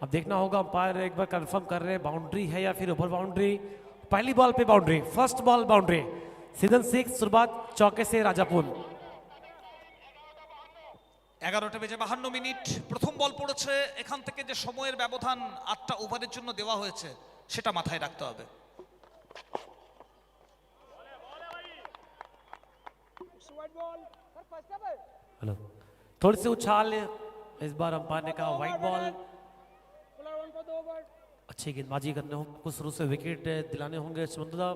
अब देखना होगा, अंपायर एक बार कंफर्म कर रहे हैं बाउंड्री है या फिर ओवर बाउंड्री। पहली बॉल पे boundary, first ball boundary. Season 6 शुरुआत चौके से राजापुर। 11টা বেজে 52 মিনিট, প্রথম বল পড়েছে। এখান থেকে যে সময়ের ব্যবধান 8টা ওভারের জন্য দেওয়া হয়েছে সেটা মাথায় রাখতে হবে। हेलो, थोड़ी सी उछाल, इस बार अंपायर ने कहा व्हाइट बॉल। अच्छी गेंदबाजी करने होंगे, कुछ शुरू से विकेट दिलाने होंगे सुमंतदा।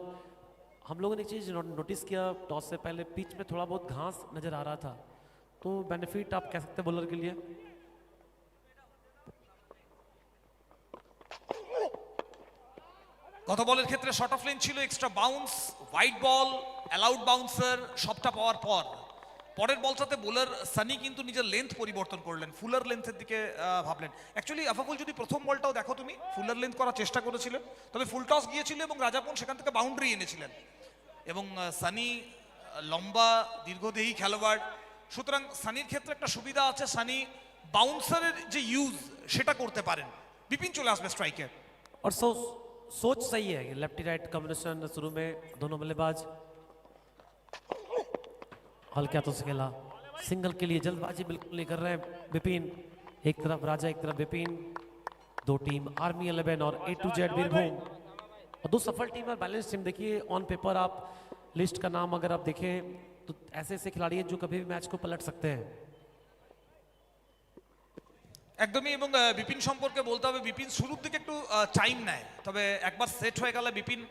हम लोगों ने एक चीज़ नोटिस किया, टॉस से पहले पिच में थोड़ा बहुत घास नजर आ रहा था, तो बेनिफिट आप कह सकते हैं बॉलर के लिए। গত বলের ক্ষেত্রে শর্ট অফ লেন ছিল, extra bounce, white ball, allowed bouncer সবটা পাওয়ার পর পরের বলটাতে বোলার সানি কিন্তু নিজের লেন্থ পরিবর্তন করলেন, ফুলার লেন্থের দিকে ভাবলেন। অ্যাকচুয়ালি আফাকুল যদি প্রথম বলটাও দেখো তুমি, ফুলার লেন্থ করার চেষ্টা করেছিলেন, তবে ফুল টস গিয়েছিল এবং রাজাপুন সেখান থেকে বাউন্ডারি এনেছিলেন। এবং সানি লম্বা দীর্ঘদেহী খেলোয়াড়, সুতরাং সানির ক্ষেত্রে একটা সুবিধা আছে, সানি বাউন্সারের যে ইউজ সেটা করতে পারেন। বিপিন চলে আসবে স্ট্রাইকে। और सोच सही है, लेफ्टी राइट कॉम्बिनेशन शुरू में दोनों बल्लेबाज हल्के हाथों से खेला। सिंगल के लिए जल्दबाजी बिल्कुल नहीं कर रहे हैं विपिन। एक तरफ राजा, एक तरफ विपिन। दो टीम आर्मी 11 और A to Z वीरभूम, और दो सफल टीम और बैलेंस टीम। देखिए ऑन पेपर आप लिस्ट का नाम अगर आप देखें तो ऐसे ऐसे खिलाड़ी हैं जो कभी भी मैच को पलट सकते हैं। একদমই। এবং বিপিন সম্পর্কে বলতে হবে, বিপিন শুরুর দিকে একটু টাইম নেয়, তবে একবার সেট হয়ে গেলে বিপিন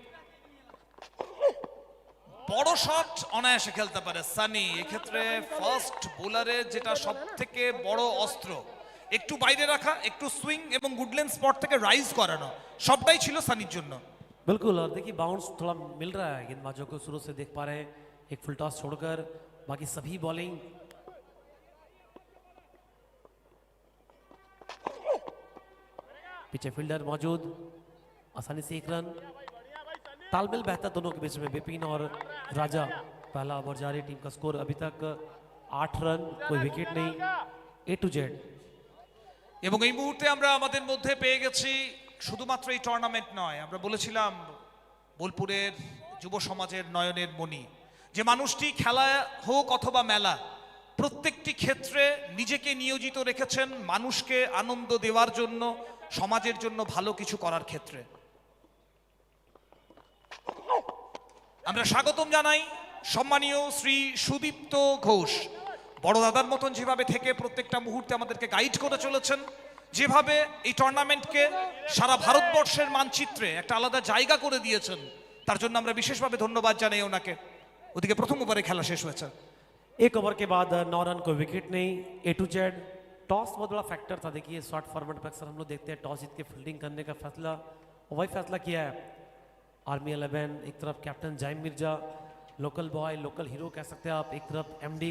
বড় শট অনায়াসে খেলতে পারে। সানি এক্ষেত্রে ফার্স্ট বোলারের যেটা সব থেকে বড় অস্ত্র, একটু বাইরে রাখা, একটু সুইং এবং গুডল্যান্ড স্পট থেকে রাইজ করানো, সবটাই ছিল সানির জন্য। बिल्कुल, और देखिए बाउंस थोड़ा मिल रहा है गेंदबाजों को, शुरू से देख पा रहे हैं। एक फुल टॉस छोड़कर बाकी सभी बॉलिंग। पीछे फील्डर मौजूद, आसानी से एक रन। तालमेल बेहतर दोनों के बीच में, विपिन और राजा। पहला ओवर जारी, टीम का स्कोर अभी तक 8 रन, कोई विकेट नहीं। A to Z। এবং এই মুহূর্তে আমরা আমাদের মধ্যে পেয়ে গেছি শুধুমাত্র এই টুর্নামেন্ট নয়, আমরা বলেছিলাম বোলপুরের যুব সমাজের নয়নের মণি, যে মানুষটি খেলা হোক অথবা মেলা, প্রত্যেকটি ক্ষেত্রে নিজেকে নিয়োজিত রেখেছেন মানুষকে আনন্দ দেওয়ার জন্য, সমাজের জন্য ভালো কিছু করার ক্ষেত্রে। আমরা স্বাগতম জানাই সম্মানীয় শ্রী সুদীপ্ত ঘোষ। বড় দাদার মতন যেভাবে থেকে প্রত্যেকটা মুহূর্তে আমাদেরকে গাইড করে চলেছেন, যেভাবে এই টুর্নামেন্টকে সারা ভারতবর্ষের মানচিত্রে একটা আলাদা জায়গা করে দিয়েছেন, তার জন্য আমরা বিশেষভাবে ধন্যবাদ জানাই ওনাকে। ওদিকে প্রথম ওভারে খেলা শেষ হয়েছে। एक ओवर के बाद 9 रन, कोई विकेट नहीं। A to Z। टॉस बहुत बड़ा फैक्टर था। देखिए शॉर्ट फॉर्मेट पर अक्सर हम लोग देखते हैं टॉस जीत के फील्डिंग करने का फैसला, वही फैसला किया है आर्मी 11। एक तरफ कैप्टन जाइम Mirza, local boy, local hero कह सकते हैं आप। एक तरफ MD,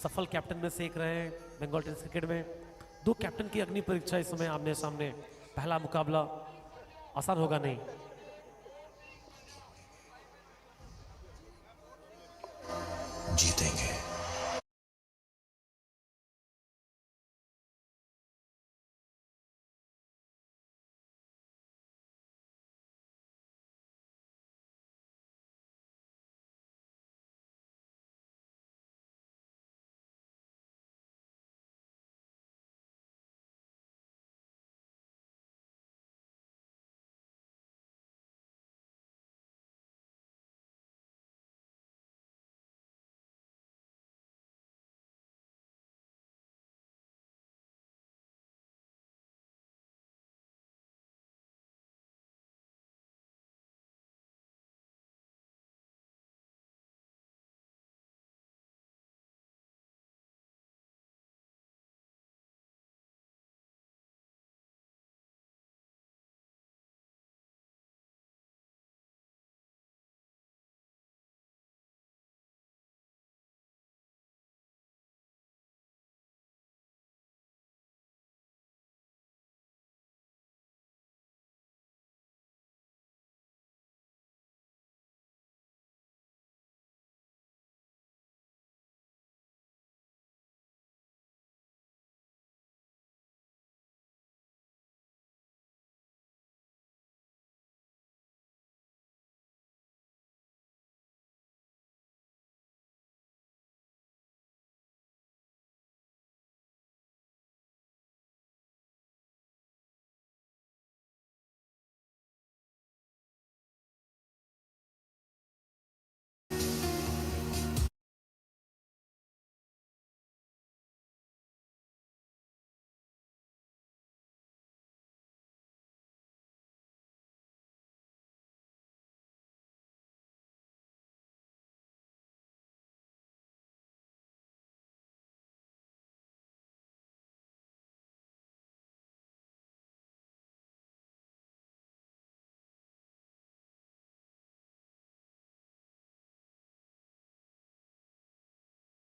सफल कैप्टन में से एक रहे हैं बंगाल टेस्ट क्रिकेट में। दो कैप्टन की अग्नि परीक्षा इस समय आमने सामने। पहला मुकाबला आसान होगा नहीं। जीतेंगे।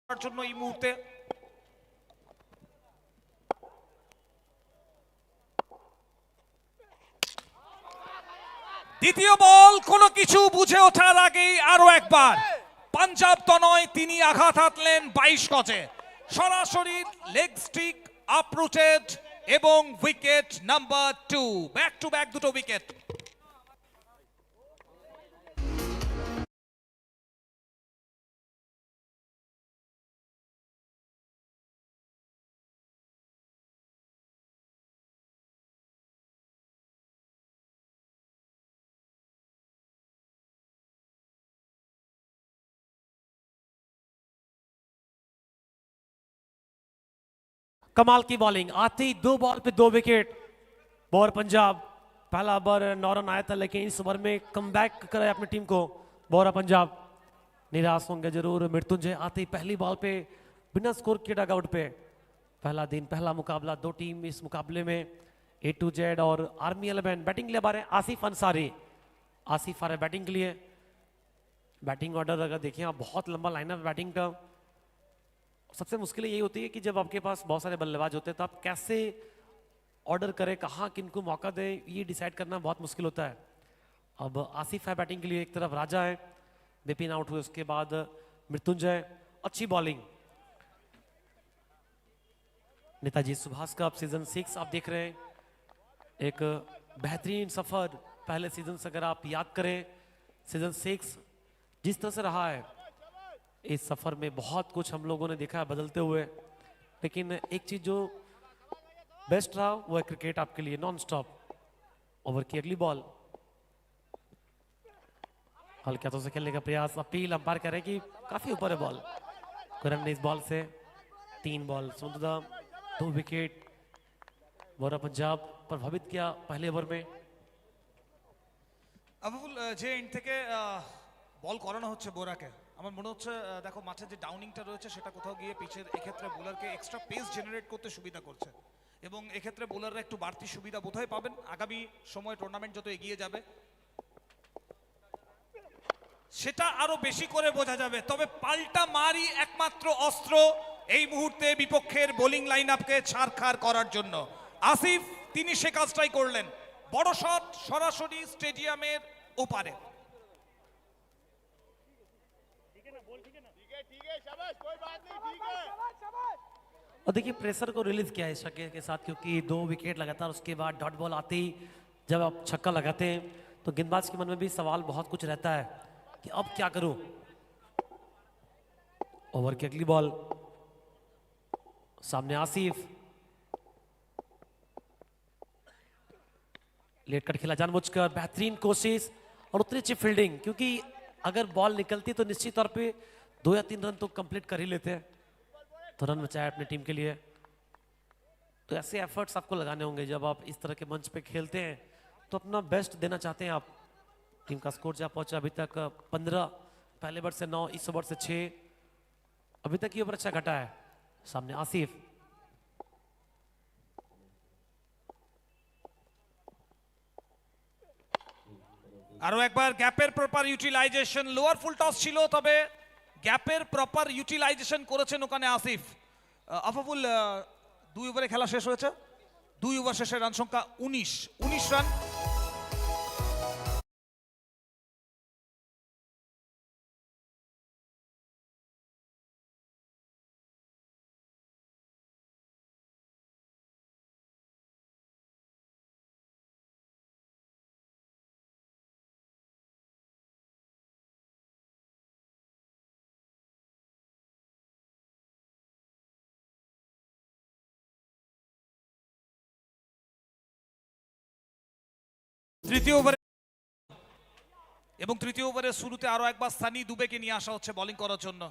করার জন্য এই মুহূর্তে দ্বিতীয় বল কোনো কিছু বুঝে ওঠার আগেই আরো একবার পাঞ্জাব তনয় তিনি আঘাত হাতলেন 22 গজে সরাসরি লেগ স্টিক আপরুটেড এবং wicket number 2 back to back দুটো উইকেট। कमाल की बॉलिंग आते ही 2 बॉल पे 2 विकेट। बॉल पंजाब पहला ओवर नॉरन आया था लेकिन इस ओवर में कमबैक करे अपनी टीम को। बोरा पंजाब निराश होंगे जरूर। मृत्युंजय आते ही पहली बॉल पे बिना स्कोर के डगआउट पे। पहला दिन पहला मुकाबला, 2 टीम इस मुकाबले में A to Z और आर्मी 11 बैटिंग ले रहे हैं आसिफ अंसारी। आसिफ आ रहे बैटिंग के लिए। बैटिंग ऑर्डर अगर देखें आप बहुत लंबा लाइनअप बैटिंग का। सबसे मुश्किल यही होती है कि जब आपके पास बहुत सारे बल्लेबाज होते हैं तो आप कैसे ऑर्डर करें, कहाँ किनको मौका दें, ये डिसाइड करना बहुत मुश्किल होता है। अब आसिफ है बैटिंग के लिए, एक तरफ राजा है, बिपिन आउट हुए उसके बाद मृत्युंजय। अच्छी बॉलिंग। नेताजी सुभाष का अब सीजन 6 आप देख रहे हैं, एक बेहतरीन सफर। पहले सीजन से अगर आप याद करें सीजन 6 जिस तरह से रहा है, इस सफर में बहुत कुछ हम लोगों ने देखा है बदलते हुए, लेकिन एक चीज जो बेस्ट रहा वो है क्रिकेट आपके लिए नॉन स्टॉप। ओवर की अगली बॉल हल्के हाथों से खेलने का प्रयास। अपील अंपायर कह रहे हैं कि काफी ऊपर है बॉल। कोई रन नहीं इस बॉल से। 3 बॉल सुंदर 2 विकेट। बोरा पंजाब प्रभावित किया पहले ओवर में। আবুল যে এন্ড থেকে বল করানো হচ্ছে বোরাকে, আমার মনে হচ্ছে দেখো মাঠে যে ডাউনিংটা রয়েছে সেটা কোথাও গিয়ে পিচের এক্ষেত্রে বোলারকে এক্সট্রা পেস জেনারেট করতে সুবিধা করছে এবং এক্ষেত্রে বোলাররা একটু বাড়তি সুবিধা বোধহয় পাবেন আগামী সময়ে টুর্নামেন্ট যত এগিয়ে যাবে সেটা আরো বেশি করে বোঝা যাবে। তবে পাল্টা মারি একমাত্র অস্ত্র এই মুহূর্তে বিপক্ষের বোলিং লাইনআপকে ছাড়খাড় করার জন্য। আসিফ তিনি সে কাজটাই করলেন। বড় শট সরাসরি স্টেডিয়ামের ওপারে। और देखिए प्रेशर को रिलीज किया है शकील के साथ, क्योंकि 2 विकेट लगातार उसके बाद डॉट बॉल आते ही जब आप छक्का लगाते हैं तो गेंदबाज के मन में भी सवाल बहुत कुछ रहता है कि अब क्या करूं। ओवर की अगली बॉल सामने आसिफ। लेट कट खेला जानबूझकर, बेहतरीन कोशिश और उतनी अच्छी फील्डिंग, क्योंकि अगर बॉल निकलती तो निश्चित तौर पे 2 या 3 रन तो कंप्लीट कर ही लेते हैं। तो रन बचाया अपनी टीम के लिए। तो ऐसे एफर्ट्स आपको लगाने होंगे जब आप इस तरह के मंच पे खेलते हैं, तो अपना बेस्ट देना चाहते हैं आप। टीम का स्कोर जहाँ पहुंचा अभी तक 15, पहले ओवर से 9, इस ओवर से 6, अभी तक ये ओवर अच्छा घटा है। सामने आसिफ। আরো একবার গ্যাপের proper utilisation. Lower full toss ছিল তবে গ্যাপের প্রপার ইউটিলাইজেশন করেছেন ওখানে আসিফ। আফাফুল 2 ওভারে খেলা শেষ হয়েছে। 2 ওভার শেষে রান সংখ্যা 19 রান। তৃতীয় ওভারে এবং তৃতীয় ওভারের শুরুতে আরো একবার সানি দুবেকে নিয়ে আসা হচ্ছে বোলিং করার জন্য।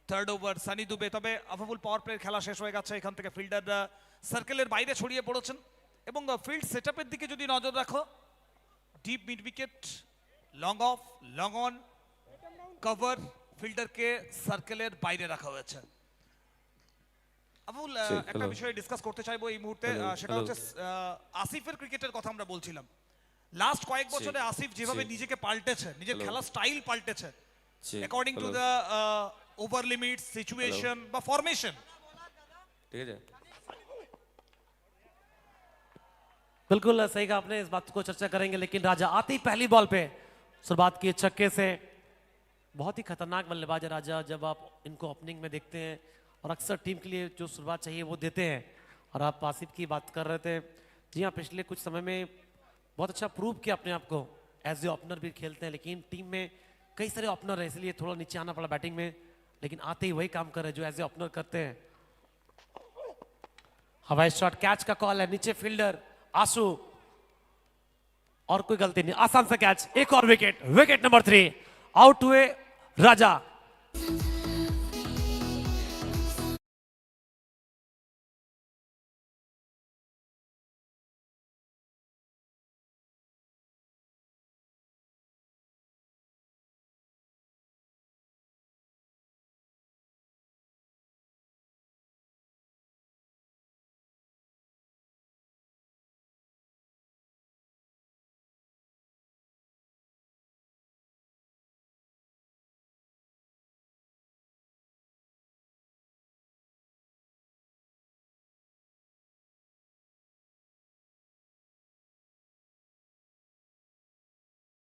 Third over Sunny Dubey. তবে আফাফুল পাওয়ার প্লের খেলা শেষ হয়ে গেছে। এখান থেকে ফিল্ডাররা সার্কেলের বাইরে ছড়িয়ে পড়েছেন এবং ফিল্ড সেটআপের দিকে যদি নজর রাখো, deep mid wicket, long off, long on, cover, ফিল্ডারকে সার্কেলের বাইরে রাখা হয়েছে। আফাফুল একটা বিষয়ে ডিসকাস করতে চাইবো এই মুহূর্তে, সেটা হচ্ছে আসিফের ক্রিকেটের কথা আমরা বলছিলাম। লাস্ট কয়েক বছরে আসিফ যেভাবে নিজেকে পাল্টেছে, নিজের খেলার স্টাইল পাল্টেছে, according to the over limit situation বা ফরমেশন। ঠিক আছে। बिल्कुल सही कहा आपने, इस बात को चर्चा करेंगे, लेकिन राजा आते ही पहली बॉल पे शुरुआत की छक्के से। बहुत ही खतरनाक बल्लेबाज है राजा, जब आप इनको ओपनिंग में देखते हैं और अक्सर टीम के लिए जो शुरुआत चाहिए वो देते हैं। और आप आसिफ की बात कर रहे थे, जी हाँ, पिछले कुछ समय में बहुत अच्छा प्रूव किया अपने आप को, एज ए ओपनर भी खेलते हैं, लेकिन टीम में कई सारे ओपनर हैं, इसलिए थोड़ा नीचे आना पड़ा बैटिंग में, लेकिन आते ही वही काम कर रहे हैं जो एज ए ओपनर करते हैं। हवाई शॉट, कैच का कॉल है, नीचे फील्डर आंसू, और कोई गलती नहीं, आसान सा कैच, एक और विकेट, विकेट नंबर 3, आउट हुए राजा।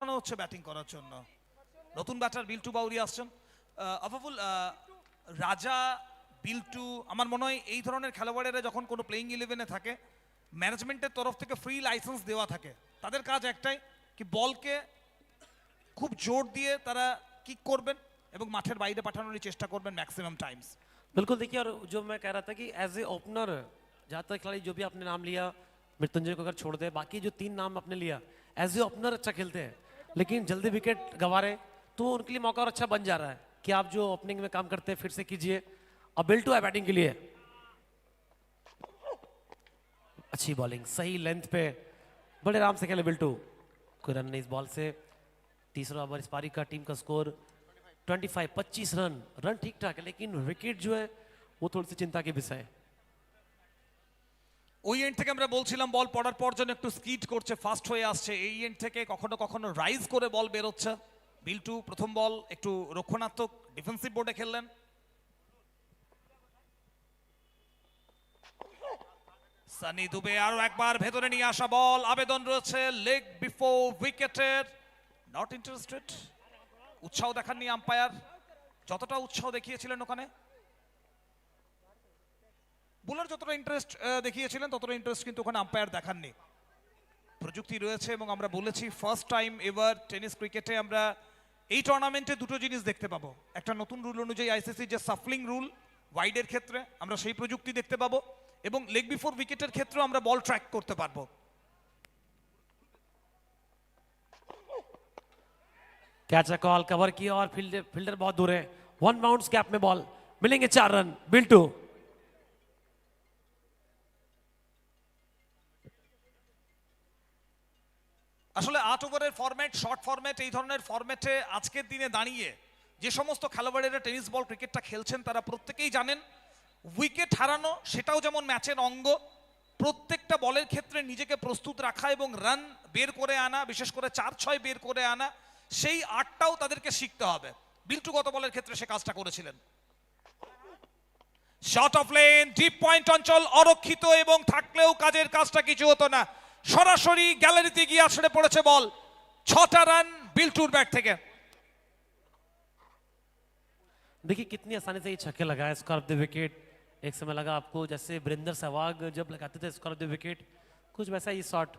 হচ্ছে ব্যাটিং করার জন্য। নতুন ব্যাটার বিল্টু বাউরি আসছেন। আফাফুল, রাজা, বিল্টু, আমার মনে হয় এই ধরনের খেলোয়াড়েরা যখন কোনো প্লেইং ইলেভেনে থাকে, ম্যানেজমেন্টের তরফ থেকে ফ্রি লাইসেন্স দেওয়া থাকে, তাদের কাজ একটাই কি বলকে খুব জোর দিয়ে তারা কিক করবেন এবং মাঠের বাইরে পাঠানোর চেষ্টা করবেন ম্যাক্সিমাম টাইমস। बिल्कुल, देखिए, और जो मैं कह रहा था कि एज ए ओपनर ज़्यादातर खिलाड़ी जो भी आपने नाम लिया, मृत्युंजय को अगर छोड़ दे, बाकी जो 3 नाम आपने लिया, एज ए ओपनर अच्छा खेलते हैं, लेकिन जल्दी विकेट गंवा रहे, तो उनके लिए मौका और अच्छा बन जा रहा है कि आप जो ओपनिंग में काम करते हैं फिर से कीजिए। अब बिल्टू है बैटिंग के लिए, अच्छी बॉलिंग, सही लेंथ पे, बड़े आराम से खेले बिल्टू, कोई रन नहीं इस बॉल से। तीसरा ओवर इस पारी का, टीम का स्कोर 25 रन, रन ठीक ठाक है, लेकिन विकेट जो है वो थोड़ी सी चिंता की विषय है। ওই এন্ড থেকে আমরা বলছিলাম বল পড়ার পর যেন একটু স্কিড করছে, ফাস্ট হয়ে আসছে, এই এন্ড থেকে কখনো কখনো রাইজ করে বল বেরোচ্ছে। বিল্টু প্রথম বল একটু রক্ষণাত্মক ডিফেন্সিভ বোর্ডে খেললেন। সানি দুবে আরো একবার ভেতরে নিয়ে আসা বল, আবেদন রয়েছে লেগ বিফোর উইকেটের, নট ইন্টারেস্টেড। উৎসাহ দেখাননি আম্পায়ার, যতটা উৎসাহ দেখিয়েছিলেন ওখানে বোলার যতটা ইন্টারেস্ট দেখিয়েছিলেন ততটা ইন্টারেস্ট কিন্তু ওখানে আম্পায়ার দেখাননি। প্রযুক্তি রয়েছে এবং আমরা বলেছি ফার্স্ট টাইম এবার টেনিস ক্রিকেটে আমরা এই টুর্নামেন্টে দুটো জিনিস দেখতে পাবো। একটা নতুন রুল অনুযায়ী আইসিসি যে সাফলিং রুল ওয়াইডের ক্ষেত্রে আমরা সেই প্রযুক্তি দেখতে পাবো, এবং লেগ বিফোর উইকেটের ক্ষেত্রেও আমরা বল ট্র্যাক করতে পারবো। कैच का कॉल, कवर किया और फील्डर बहुत दूर है, 1 बाउंस गैप में बॉल, मिलेंगे 4 रन बिल्टू। আসলে 8 ওভারের ফরম্যাট, শর্ট ফরম্যাট, এই ধরনের ফরম্যাটে আজকের দিনে দাঁড়িয়ে যে সমস্ত খেলোয়াড়েরা টেনিস বল ক্রিকেটটা খেলছেন তারা প্রত্যেকেই জানেন উইকেট হারানো সেটাও যেমন ম্যাচের অঙ্গ, প্রত্যেকটা বলের ক্ষেত্রে নিজেকে প্রস্তুত রাখা এবং রান বের করে আনা, বিশেষ করে 4-6 বের করে আনা, সেই আর্টটাও তাদেরকে শিখতে হবে। বিল্টু গত বলের ক্ষেত্রে সে কাজটা করেছিলেন। Shot of lane, deep point অঞ্চল অরক্ষিত, এবং থাকলেও কাজের কাজটা কিছু হতো না, সরাসরি গ্যালারিতে গিয়ে আসলে পড়েছে বল। 6টা রান বিল্টুর ব্যাট থেকে। देखिए कितनी आसानी से ये छक्के लगाए, स्कोर ऑफ द विकेट। एक समय लगा आपको जैसे वीरेंद्र सहवाग जब लगाते थे स्कोर ऑफ द विकेट, कुछ वैसा ही शॉट।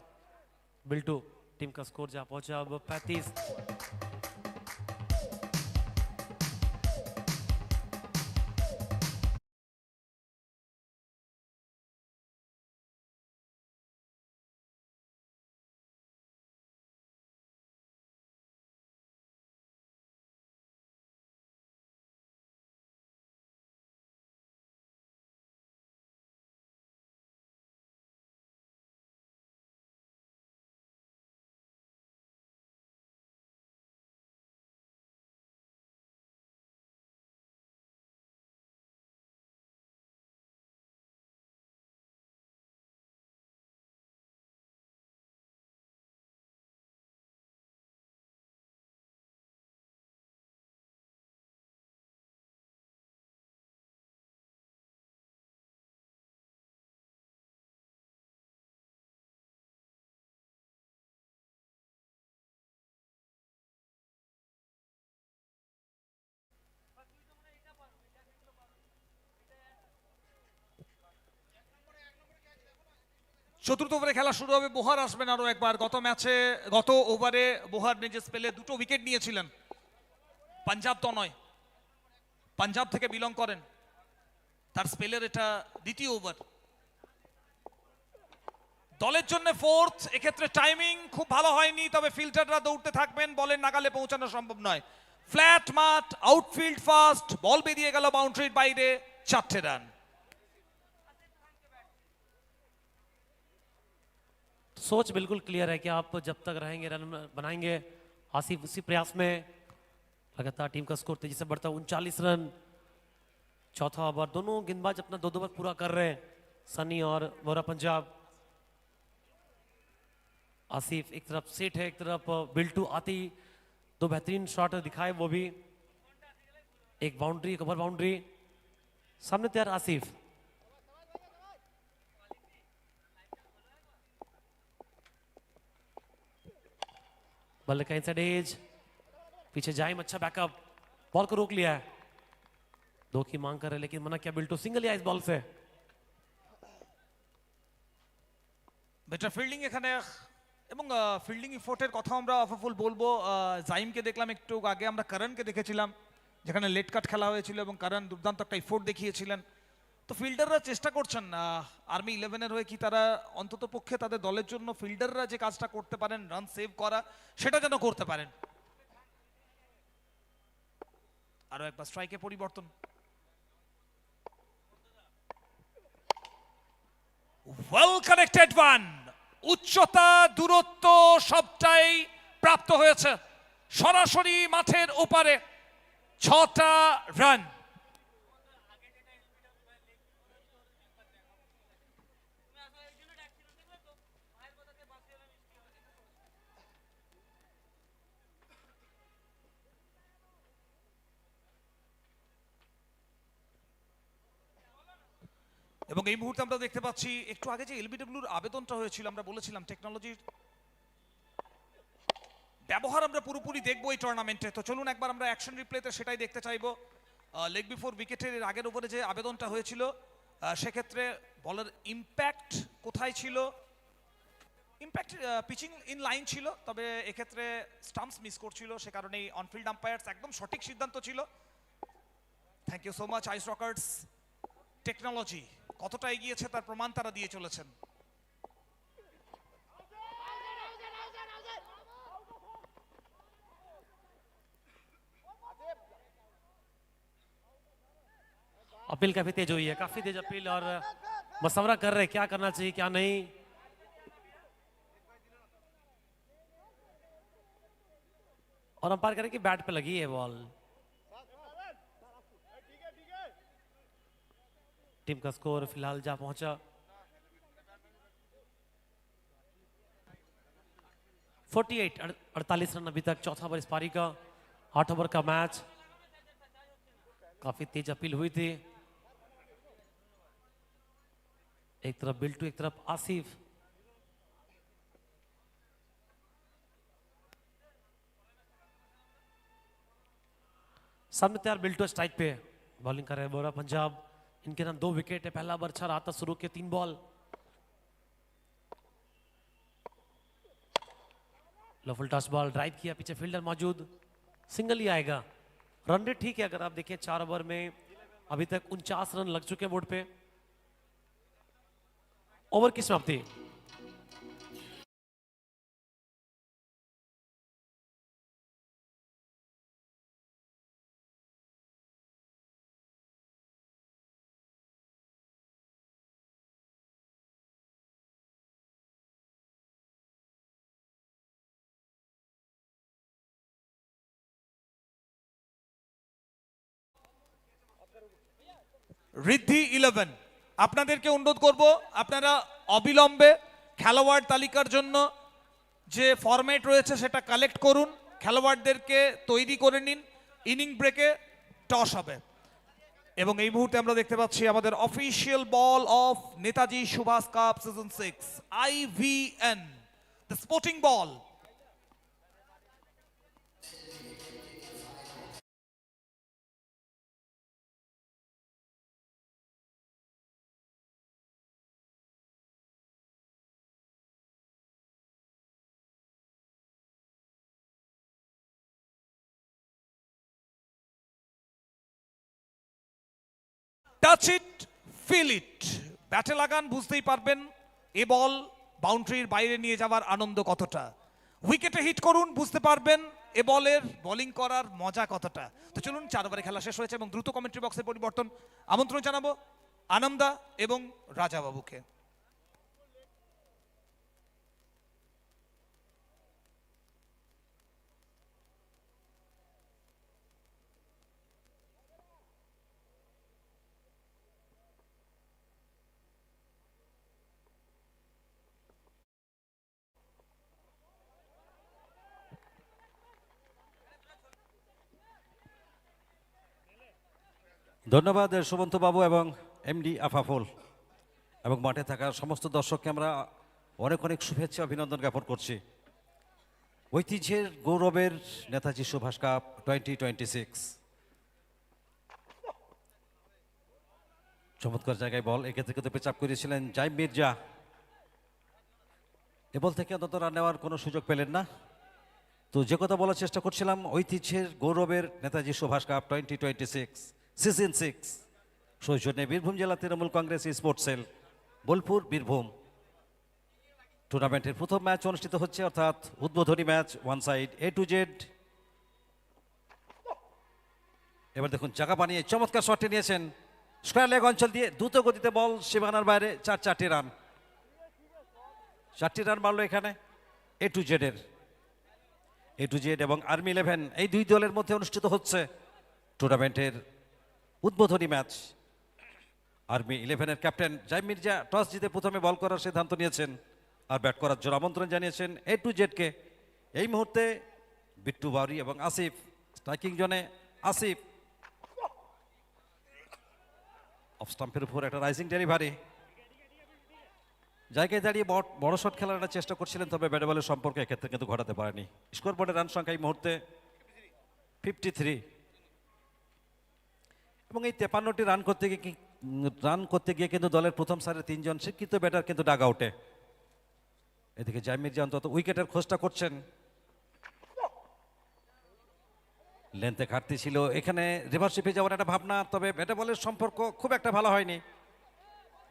बिल्टू, टीम का स्कोर जहां पहुंचा अब 35। চতুর্থ ওভারে খেলা শুরু হবে। বোহার আসবেন আরো একবার। গত ওভারে বোহার নিজের স্পেলে 2টো উইকেট নিয়েছিলেন। পাঞ্জাব তো নয়, পাঞ্জাব থেকে বিলং করেন। তার স্পেলের এটা দ্বিতীয় ওভার। দলের জন্য ফোর্থ, এক্ষেত্রে টাইমিং খুব ভালো হয়নি, তবে ফিল্ডাররা দৌড়তে থাকবেন, বলের নাগালে পৌঁছানো সম্ভব নয়। ফ্ল্যাট মাঠ, আউটফিল্ড ফাস্ট, বল বেরিয়ে গেল বাউন্ডারির বাইরে, 4টে রান। सोच बिल्कुल क्लियर है कि आप जब तक रहेंगे रन बनाएंगे। आसिफ उसी प्रयास में लगातार टीम का स्कोर तेजी से बढ़ता है, 39 रन। चौथा ओवर, दोनों गेंदबाज अपना 2 ओवर पूरा कर रहे हैं, सनी और वोरा पंजाब। आसिफ एक तरफ सेट है, एक तरफ बिल्टू आती, 2 बेहतरीन शॉट दिखाए, वो भी एक बाउंड्री, एक ओवर बाउंड्री। सामने तैयार आसिफ, बल्ले का इनसाइड एज, पीछे जाइम, अच्छा बैकअप, बॉल को रोक लिया है। 2 की मांग कर रहे लेकिन मना किया बिल्टू, सिंगल या इस बॉल से। বেটার ফিল্ডিং এখানে, এবং ফিল্ডিং ইফোর্টের কথা আমরা অফুল বলবো। জাইমকে দেখলাম একটু আগে, আমরা করণকে দেখেছিলাম যেখানে লেট কাট খেলা হয়েছিল এবং করণ দুর্দান্ত একটা ইফোর্ট দেখিয়েছিলেন। তো ফিল্ডাররা চেষ্টা করছেন আর্মি 11-এর হয়ে কি তারা অন্তত পক্ষে তাদের দলের জন্য ফিল্ডাররা যে কাজটা করতে পারেন, রান সেভ করা, সেটা যেন করতে পারেন। আরো একবার স্ট্রাইকে পরিবর্তন। ওয়েল কানেক্টেড ওয়ান, উচ্চতা দূরত্ব সবটাই প্রাপ্ত হয়েছে, সরাসরি মাঠের ওপারে, 6টা রান। এবং এই মুহূর্তে আমরা দেখতে পাচ্ছি, একটু আগে যে এলবিডব্লিউর আবেদনটা হয়েছিল, আমরা বলেছিলাম টেকনোলজির ব্যবহার আমরা পুরোপুরি দেখবো এই টুর্নামেন্টে। তো চলুন একবার আমরা অ্যাকশন রিপ্লেতে সেটাই দেখতে চাইবো। লেগ বিফোর উইকেটের আগের ওভারে যে আবেদনটা হয়েছিল, সেক্ষেত্রে বলের ইম্প্যাক্ট কোথায় ছিল? ইম্প্যাক্ট পিচিং ইন লাইন ছিল, তবে এক্ষেত্রে স্টাম্পস মিস করছিল, সে কারণেই অনফিল্ড আম্পায়ার্স একদম সঠিক সিদ্ধান্ত ছিল। Thank you so much Ice Rockers. Technology কতটা এগিয়েছে তার প্রমাণ তারা দিয়ে চলেছেন। अपील काफी तेज हुई है, काफी तेज अपील, और मशवरा कर रहे हैं क्या करना चाहिए क्या नहीं। और अंपायर कह रहे कि बैट पे लगी है बॉल। टीम का स्कोर फिलहाल जा पहुंचा 48, 48 रन अभी तक, चौथा ओवर इस पारी का, 8 ओवर का मैच। काफी तेज अपील हुई थी, एक तरफ बिल्टू, एक तरफ आसिफ। सामने तैयार बिल्टू स्ट्राइक पे, बॉलिंग कर रहे हैं वोरा पंजाब। इनके नाम 2 विकेट है, पहला ओवर अच्छा रहा था, शुरू के 3 बॉल। लो फुल टॉस बॉल, ड्राइव किया, पीछे फील्डर मौजूद, सिंगल ही आएगा। रन रेट ठीक है, अगर आप देखिए 4 ओवर में अभी तक 49 रन लग चुके हैं बोर्ड पे। ओवर की समाप्ति। ঋদ্ধি 11 আপনাদেরকে অনুরোধ করব, আপনারা অবিলম্বে খেলোয়াড় তালিকার জন্য যে ফরম্যাট রয়েছে সেটা কালেক্ট করুন, খেলোয়াড়দেরকে তৈরি করে নিন। ইনিং ব্রেকে টস হবে এবং এই মুহূর্তে আমরা দেখতে পাচ্ছি আমাদের official ball of Netaji Subhash cup season 6 IVN, the sporting ball. Touch it feel it, ব্যাটে লাগান, বুঝতেই পারবেন এ বল বাউন্ডারির বাইরে নিয়ে যাওয়ার আনন্দ কতটা। উইকেটে হিট করুন, বুঝতে পারবেন এ বলের বোলিং করার মজা কতটা। তো চলুন, 4 ওভারে খেলা শেষ হয়েছে এবং দ্রুত কমেন্ট্রি বক্সের পরিবর্তন। আমন্ত্রণ জানাবো আনন্দা এবং রাজা বাবুকে। ধন্যবাদ সুমন্ত বাবু এবং এমডি আফাফুল এবং মাঠে থাকা সমস্ত দর্শককে আমরা অনেক অনেক শুভেচ্ছা অভিনন্দন জ্ঞাপন করছি। ঐতিহ্যের গৌরবের নেতাজি সুভাষ কাপ 2026 চমৎকার জায়গায় বল এক্ষেত্রে কিন্তু পেচাপ করেছিলেন জাইম মির্জা। এ বল থেকে অন্তত রান নেওয়ার কোনো সুযোগ পেলেন না। তো যে কথা বলার চেষ্টা করছিলাম, ঐতিহ্যের গৌরবের নেতাজি সুভাষ কাপ 2026 সিজন 6 সৌজন্যে বীরভূম জেলা তৃণমূল কংগ্রেস স্পোর্টস সেল, বোলপুর, বীরভূম। টুর্নামেন্টের প্রথম ম্যাচ অনুষ্ঠিত হচ্ছে, অর্থাৎ উদ্বোধনী match one side A to Z। এবার দেখুন জায়গা বানিয়ে চমৎকার শটটি নিয়েছেন স্কয়ার লেগ অঞ্চল দিয়ে, দ্রুত গতিতে বল সীমানার বাইরে, 4টি রান। 4টি রান মারলো এখানে A to Z এর। A to Z এবং আর্মি 11 এই দুই দলের মধ্যে অনুষ্ঠিত হচ্ছে টুর্নামেন্টের উদ্বোধনী match. Army 11-এর captain জাইম Mirza toss জিতে প্রথমে বল করার সিদ্ধান্ত নিয়েছেন আর ব্যাট করার জন্য আমন্ত্রণ জানিয়েছেন A to Z-কে। এই মুহূর্তে বিট্টু বাউরি এবং আসিফ স্ট্রাইকিং জোনে। আসিফ অফ স্টাম্পের উপর একটা রাইজিং ডেলিভারি, জায়গায় দাঁড়িয়ে বড় শট খেলার একটা চেষ্টা করছিলেন, তবে ব্যাট বলের সম্পর্ক এক্ষেত্রে কিন্তু ঘটাতে পারেনি। স্কোর বোর্ডের রান সংখ্যা এই মুহূর্তে 53 এবং এই 53টি রান করতে গিয়ে কিন্তু দলের প্রথম সারির 3 জন শিক্ষিত ব্যাটার কিন্তু ডাগ আউটে। এদিকে জাইম মির্জা অন্তত উইকেটের খোঁজটা করছেন। লেন্থে ঘাটতি ছিল, এখানে রিভার্সিপে যাওয়ার একটা ভাবনা, তবে ব্যাটে বলের সম্পর্ক খুব একটা ভালো হয়নি।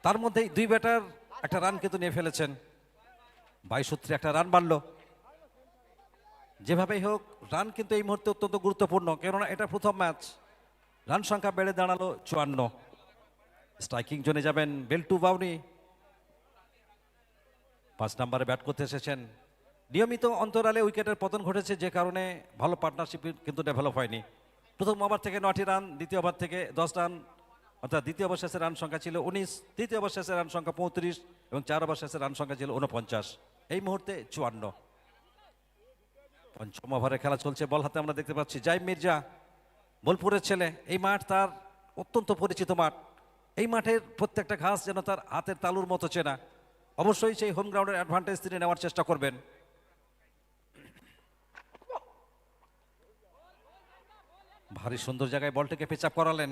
তার মধ্যেই দুই ব্যাটার একটা রান কিন্তু নিয়ে ফেলেছেন। 22 সূত্রে একটা রান বাড়ল। যেভাবেই হোক রান কিন্তু এই মুহূর্তে অত্যন্ত গুরুত্বপূর্ণ, কেননা এটা প্রথম ম্যাচ। রান সংখ্যা বেড়ে দাঁড়ালো 54। স্ট্রাইকিং জোনে যাবেন বেল্টু বাউনি, 5 নম্বরে ব্যাট করতে এসেছেন। নিয়মিত অন্তরালে উইকেটের পতন ঘটেছে, যে কারণে ভালো পার্টনারশিপ কিন্তু ডেভেলপ হয়নি। প্রথম ওভার থেকে 9টি রান, দ্বিতীয় ওভার থেকে 10 রান, অর্থাৎ দ্বিতীয় ওভার শেষে রান সংখ্যা ছিল 19, তৃতীয় ওভার শেষে রান সংখ্যা 35 এবং 4 ওভার শেষে রান সংখ্যা ছিল 49। এই মুহূর্তে 54। পঞ্চম ওভারে খেলা চলছে, বল হাতে আমরা দেখতে পাচ্ছি জাইম মির্জা, বোলপুরের ছেলে। এই মাঠ তার অত্যন্ত পরিচিত মাঠ। এই মাঠের প্রত্যেকটা ঘাস যেন তার হাতের তালুর মতো চেনা। অবশ্যই সেই হোম গ্রাউন্ডের অ্যাডভান্টেজ তিনি নেওয়ার চেষ্টা করবেন। ভারী সুন্দর জায়গায় বলটাকে পিচ আপ করালেন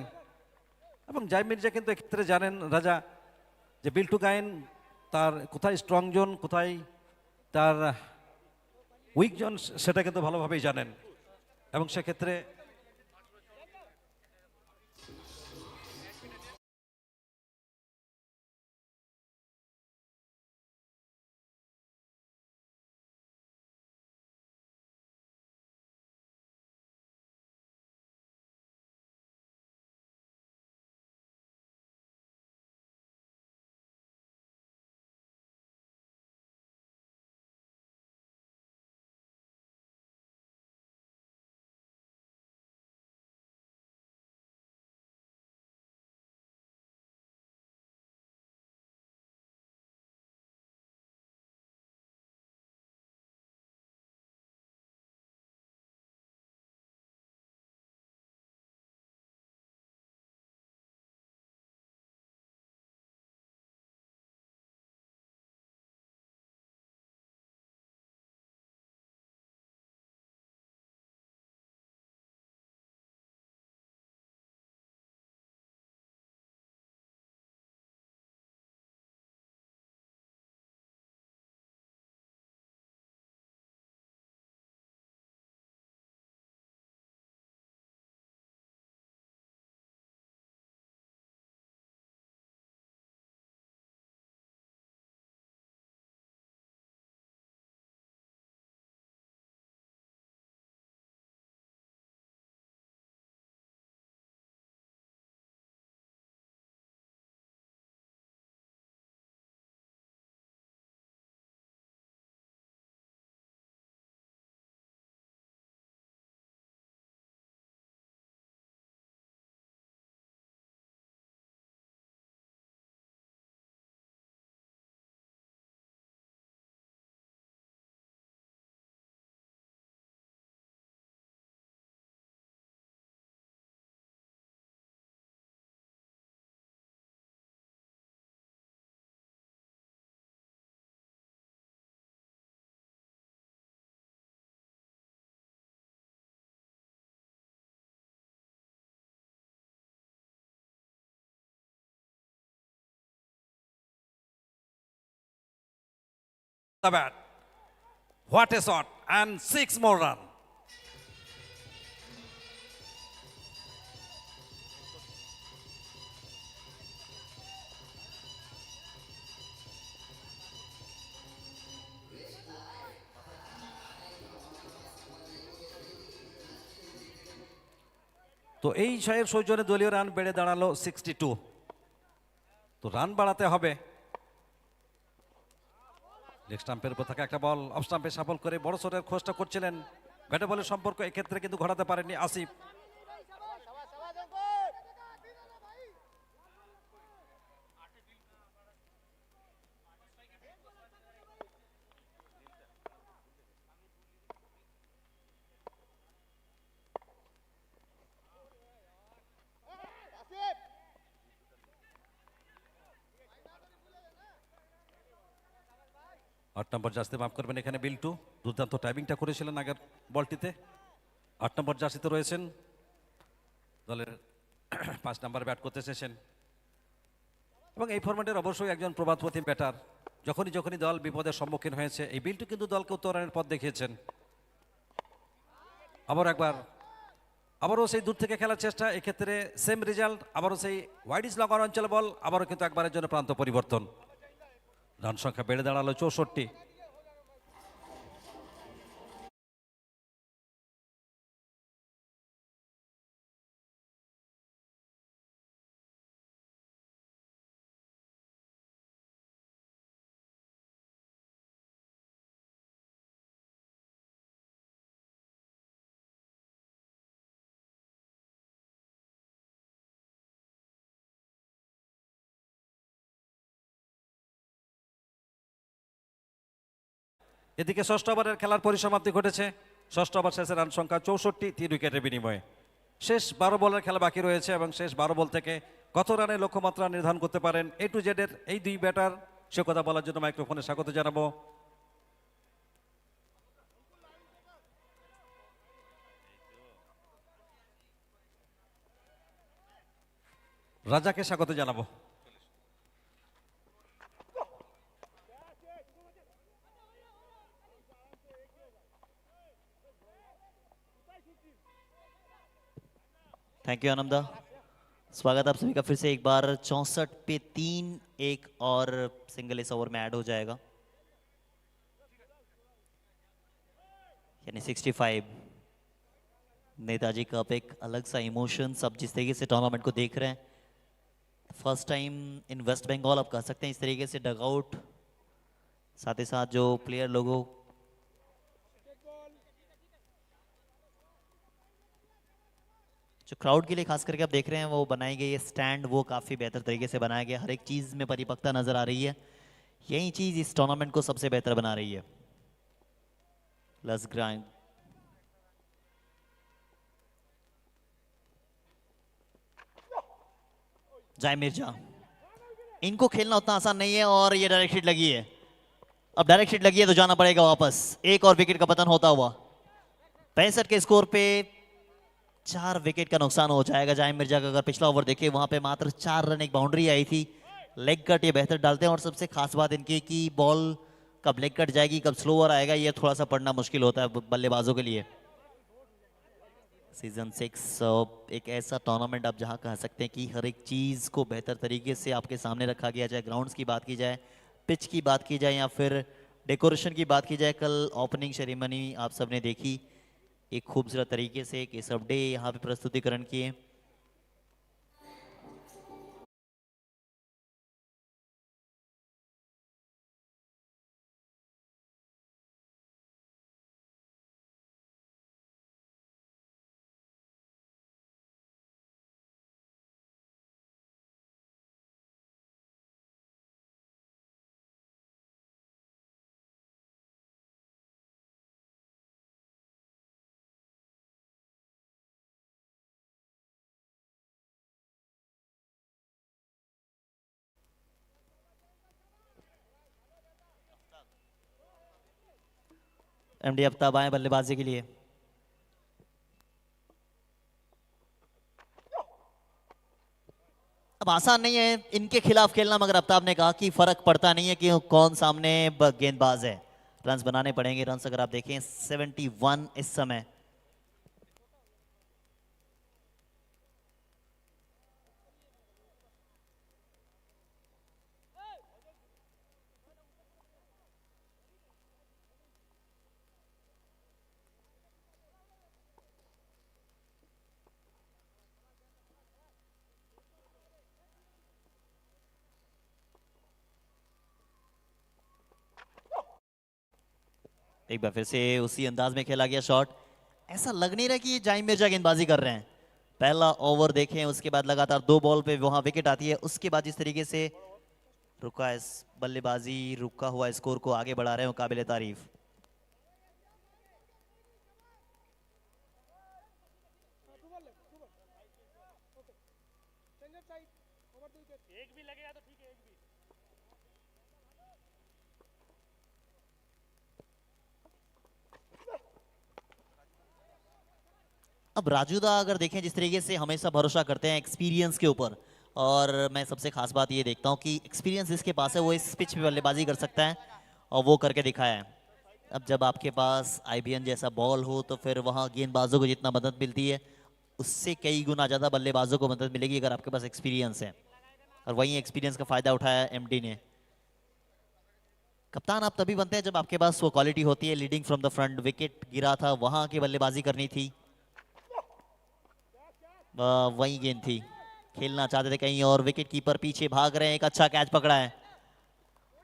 এবং জাইম মির্জা কিন্তু এক্ষেত্রে জানেন রাজা যে বিল্টু গায়েন তার কোথায় স্ট্রং জোন, কোথায় তার উইক জোন, সেটা কিন্তু ভালোভাবেই জানেন এবং সেক্ষেত্রে the bat. What a shot, and 6 more run. তো এই 6 সৌজন্যে দলীয় রান বেড়ে দাঁড়ালো 62। তো রান বাড়াতে হবে। লেগ স্টাম্পের উপর থাকা একটা বল অফ স্টাম্পে সাফল করে বড় সরের খোঁজটা করছিলেন। ব্যাটে বলের সম্পর্ক এক্ষেত্রে কিন্তু ঘটাতে পারেননি আসিফ। আট নম্বর জার্সিতে মাফ করবেন, এখানে বিল্টু দুর্দান্ত টাইমিংটা করেছিলেন আগের বলটিতে। 8 নম্বর জার্সিতে রয়েছেন, দলের 5 নম্বর ব্যাট করতে এসেছেন এবং এই ফরম্যাটের অবশ্যই একজন প্রবাদপ্রতিম ব্যাটার। যখনই দল বিপদের সম্মুখীন হয়েছে এই বিল্টু কিন্তু দলকে উত্তরণের পথ দেখিয়েছেন। আবারও সেই দূর থেকে খেলার চেষ্টা, এক্ষেত্রে সেম রেজাল্ট। আবারও সেই ওয়াইড ইজ লং অন অঞ্চল বল, আবারও কিন্তু একবারের জন্য প্রান্ত পরিবর্তন। রান সংখ্যা বেড়ে দাঁড়ালো 64। এদিকে ষষ্ঠ ওভারের খেলার পরিসমাপ্তি ঘটেছে। ষষ্ঠ ওভার শেষে রান সংখ্যা 64, 3 উইকেটের বিনিময়ে। শেষ 12 বলের খেলা বাকি রয়েছে এবং শেষ 12 বল থেকে কত রানের লক্ষ্যমাত্রা নির্ধারণ করতে পারেন A to Z এর এই দুই ব্যাটার, সে কথা বলার জন্য মাইক্রোফোনে স্বাগত জানাবো রাজাকে। স্বাগত জানাবো। Thank you Ananda. स्वागत आप सभी का फिर से एक बार। 64 पे 3 एक और सिंगल इस ओवर में ऐड हो जाएगा, यानी 65। नेताजी कप एक अलग सा इमोशंस, अब जिस तरीके से टूर्नामेंट को देख रहे हैं, first time in West Bengal आप कह सकते हैं इस तरीके से डगआउट, साथ ही साथ जो प्लेयर लोगों जो क्राउड के लिए खास करके आप देख रहे हैं वो बनाई गई है स्टैंड, वो काफ़ी बेहतर तरीके से बनाया गया। हर एक चीज़ में परिपक्वता नज़र आ रही है। यही चीज़ इस टूर्नामेंट को सबसे बेहतर बना रही है। Let's grind. जय मिर्जा, इनको खेलना उतना आसान नहीं है और ये डायरेक्ट हिट लगी है। अब डायरेक्ट हिट लगी है तो जाना पड़ेगा वापस। एक और विकेट का पतन होता हुआ 65 के स्कोर पे 4 विकेट का नुकसान हो जाएगा। जाहिर मिर्जा का अगर पिछला ओवर देखे वहां पे मात्र 4 रन, एक बाउंड्री आई थी। लेग कट ये बेहतर डालते हैं और सबसे खास बात इनकी कि बॉल कब लेग कट जाएगी कब स्लोअर आएगा ये थोड़ा सा पढ़ना मुश्किल होता है बल्लेबाजों के लिए। सीजन 6 एक ऐसा टूर्नामेंट आप जहां कह सकते हैं कि हर एक चीज को बेहतर तरीके से आपके सामने रखा गया, चाहे ग्राउंड्स की बात की जाए, पिच की बात की जाए या फिर डेकोरेशन की बात की जाए। कल ओपनिंग सेरेमनी आप सबने देखी, एक खूबसूरत तरीके से एक सब डे यहाँ पे प्रस्तुतिकरण किए। एमडी आफ्ताब आए बल्लेबाजी के लिए। अब आसान नहीं है इनके खिलाफ खेलना, मगर आफ्ताब ने कहा कि फर्क पड़ता नहीं है कि कौन सामने गेंदबाज है, रन्स बनाने पड़ेंगे। रन्स अगर आप देखें 71 इस समय। एक बार फिर से उसी अंदाज में खेला गया शॉट। ऐसा लग नहीं रहा कि ये जाइम मिर्जा गेंदबाजी कर रहे हैं। पहला ओवर देखें, उसके बाद लगातार 2 बॉल पे वहां विकेट आती है, उसके बाद जिस तरीके से रुका इस बल्लेबाजी, रुका हुआ स्कोर को आगे बढ़ा रहे हैं, काबिल तारीफ। अब राजूदा अगर देखें जिस तरीके से हमेशा भरोसा करते हैं एक्सपीरियंस के ऊपर, और मैं सबसे खास बात ये देखता हूं कि एक्सपीरियंस इसके पास है, वो इस पिच पे बल्लेबाजी कर सकता है और वो करके दिखाया है। अब जब आपके पास आईबीएन जैसा बॉल हो तो फिर वहां गेंदबाजों को जितना मदद मिलती है उससे कई गुना ज़्यादा बल्लेबाजों को मदद मिलेगी अगर आपके पास एक्सपीरियंस है, और वहीं एक्सपीरियंस का फ़ायदा उठाया एमडी ने। कप्तान आप तभी बनते हैं जब आपके पास वो क्वालिटी होती है, leading from the front. Wicket गिरा था, वहां की बल्लेबाजी करनी थी, वही गेंद थी, खेलना चाहते थे कहीं और। विकेट कीपर पीछे भाग रहे हैं, एक अच्छा कैच पकड़ा है।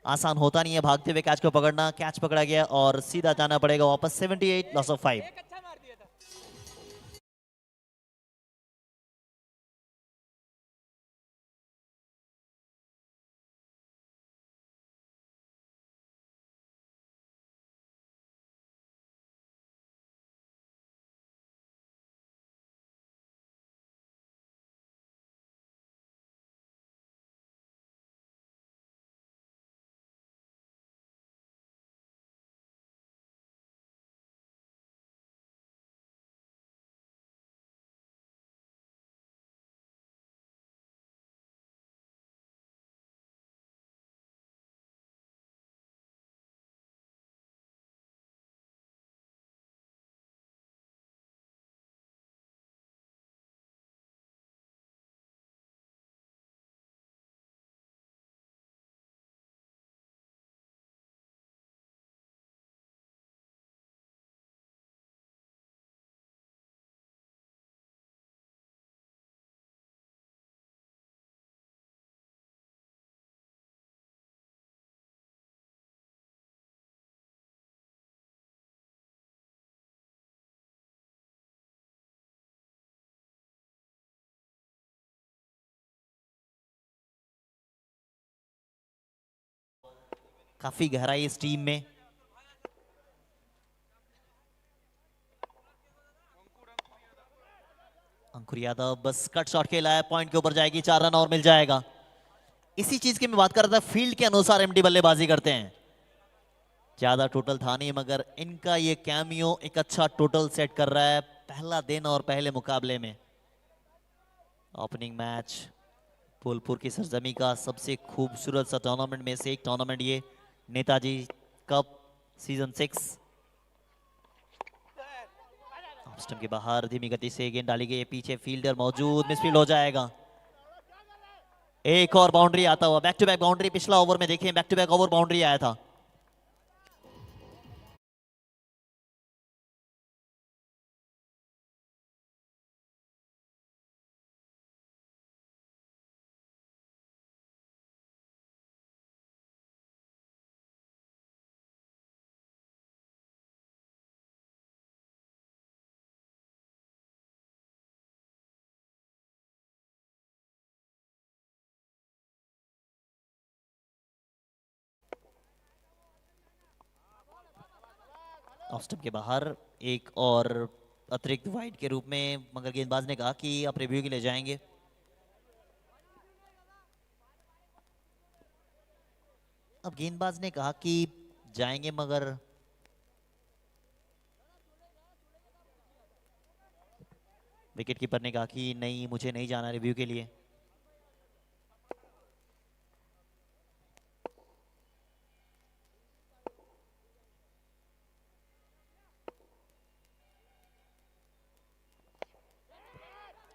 आसान होता नहीं है भागते हुए कैच को पकड़ना। कैच पकड़ा गया और सीधा जाना पड़ेगा वापस। 78 लॉस ऑफ 5। काफी गहराई इस टीम में। अंकुर यादव बस कट शॉट खेला है, पॉइंट के ऊपर जाएगी, 4 रन और मिल जाएगा। इसी चीज की मैं बात कर रहा था, फील्ड के अनुसार एमडी बल्लेबाजी करते हैं। ज्यादा टोटल था नहीं, मगर इनका ये कैमियो एक अच्छा टोटल सेट कर रहा है पहला दिन और पहले मुकाबले में। ओपनिंग मैच फूलपुर की सरजमी का सबसे खूबसूरत सा टूर्नामेंट में से एक टूर्नामेंट, ये नेताजी कप सीजन 6। स्टंप के बाहर धीमी गति से गेंद डाली गई, पीछे फील्डर मौजूद, मिसफील्ड हो जाएगा। एक और बाउंड्री आता हुआ, बैक टू बैक बाउंड्री। पिछला ओवर में देखें back to back over boundary आया था। ऑफ स्टंप के बाहर एक और अतिरिक्त वाइड के रूप में, मगर गेंदबाज ने कहा कि आप रिव्यू के लिए जाएंगे। अब गेंदबाज ने कहा कि जाएंगे, मगर विकेट कीपर ने कहा कि नहीं, मुझे नहीं जाना रिव्यू के लिए।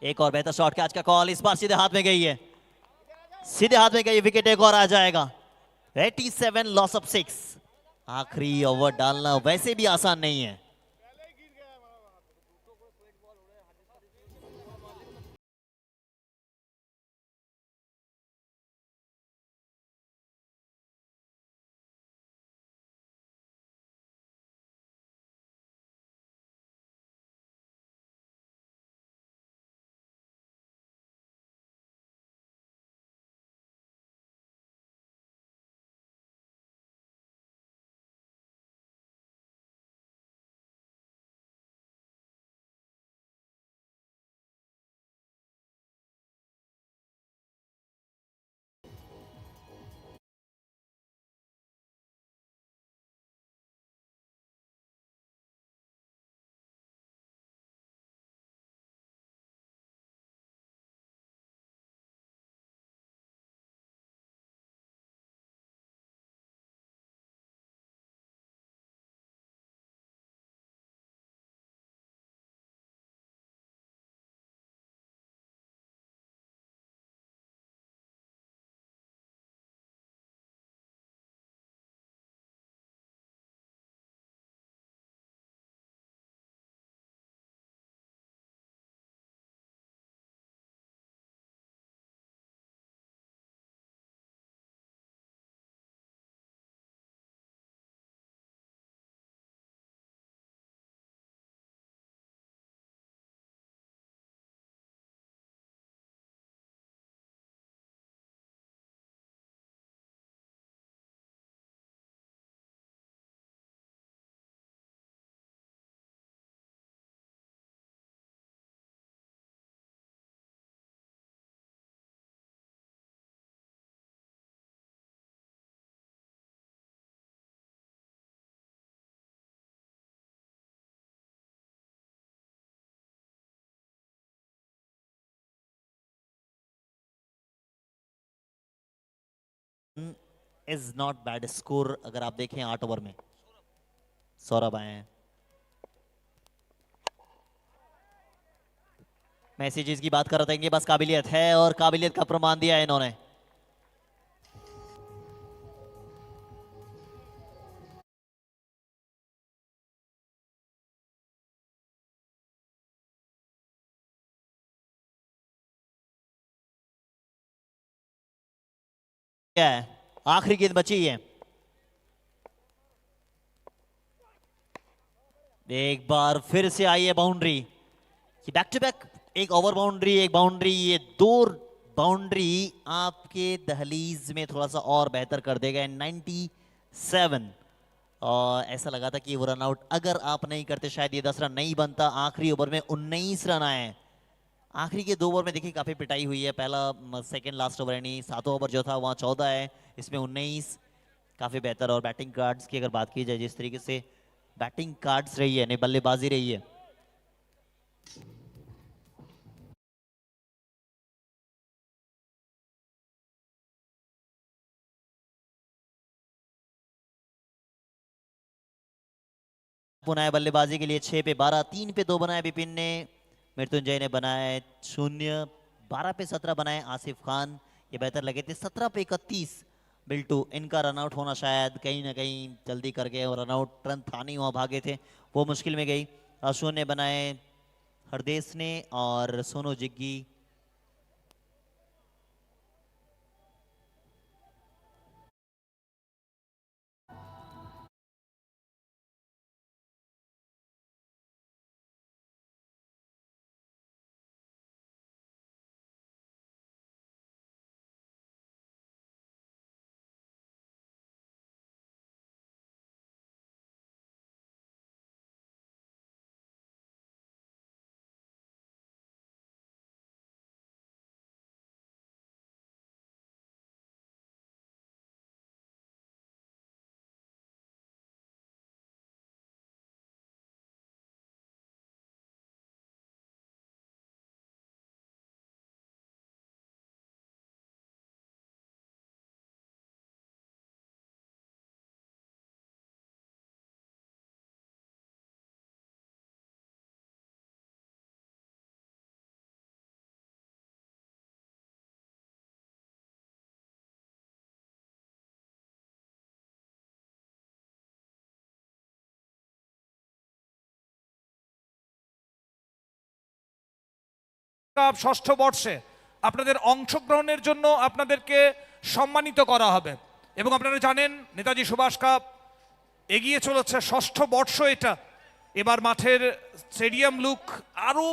एक और बेहतर शॉट कैच का कॉल, इस बार सीधे हाथ में गई है, सीधे हाथ में गई, विकेट एक और आ जाएगा। 87 लॉस ऑफ 6। आखिरी ओवर डालना वैसे भी आसान नहीं है। इज नॉट बैड स्कोर अगर आप देखें 8 ओवर में। सौरभ आए हैं। मैं इसी चीज की बात कर रहा था, इनके पास काबिलियत है और काबिलियत का प्रमाण दिया है इन्होंने। क्या है, आखिरी गेंद बची है। एक बार फिर से आई है बाउंड्री, बैक टू बैक, एक ओवर बाउंड्री, एक बाउंड्री, ये दो बाउंड्री आपके दहलीज में थोड़ा सा और बेहतर कर देगा। 97 और ऐसा लगा था कि वो रन आउट अगर आप नहीं करते शायद ये 10 रन नहीं बनता। आखिरी ओवर में 19 रन आए। आखिरी के 2 ओवर में देखिए काफी पिटाई हुई है। पहला सेकंड लास्ट ओवर यानी 7वां ओवर जो था वहां 14 है, इसमें 19, काफी बेहतर। और बैटिंग कार्ड्स की अगर बात की जाए, जिस तरीके से बैटिंग कार्ड्स रही है, नहीं बल्लेबाजी रही है, बनाया बल्लेबाजी के लिए 6 पे 12, 3 पे 2 बनाए विपिन ने, मृत्युंजय ने बनाए 0, 12 पे 17 बनाए आसिफ खान, ये बेहतर लगे थे। 17 पे 31 बिल्टू, इनका रनआउट होना शायद कहीं ना कहीं जल्दी कर गए और रनआउट रन था नहीं, वहां भागे थे, वो मुश्किल में गई। अश्विन ने बनाए, हरदेश ने और सोनू जिग्गी। কাপ ষষ্ঠ বর্ষে আপনাদের অংশগ্রহণের জন্য আপনাদেরকে সম্মানিত করা হবে। এবং আপনারা জানেন নেতাজি সুভাষ কাপ এগিয়ে চলেছে, ষষ্ঠ বর্ষ এটা। এবার মাঠের স্টেডিয়াম লুক আরো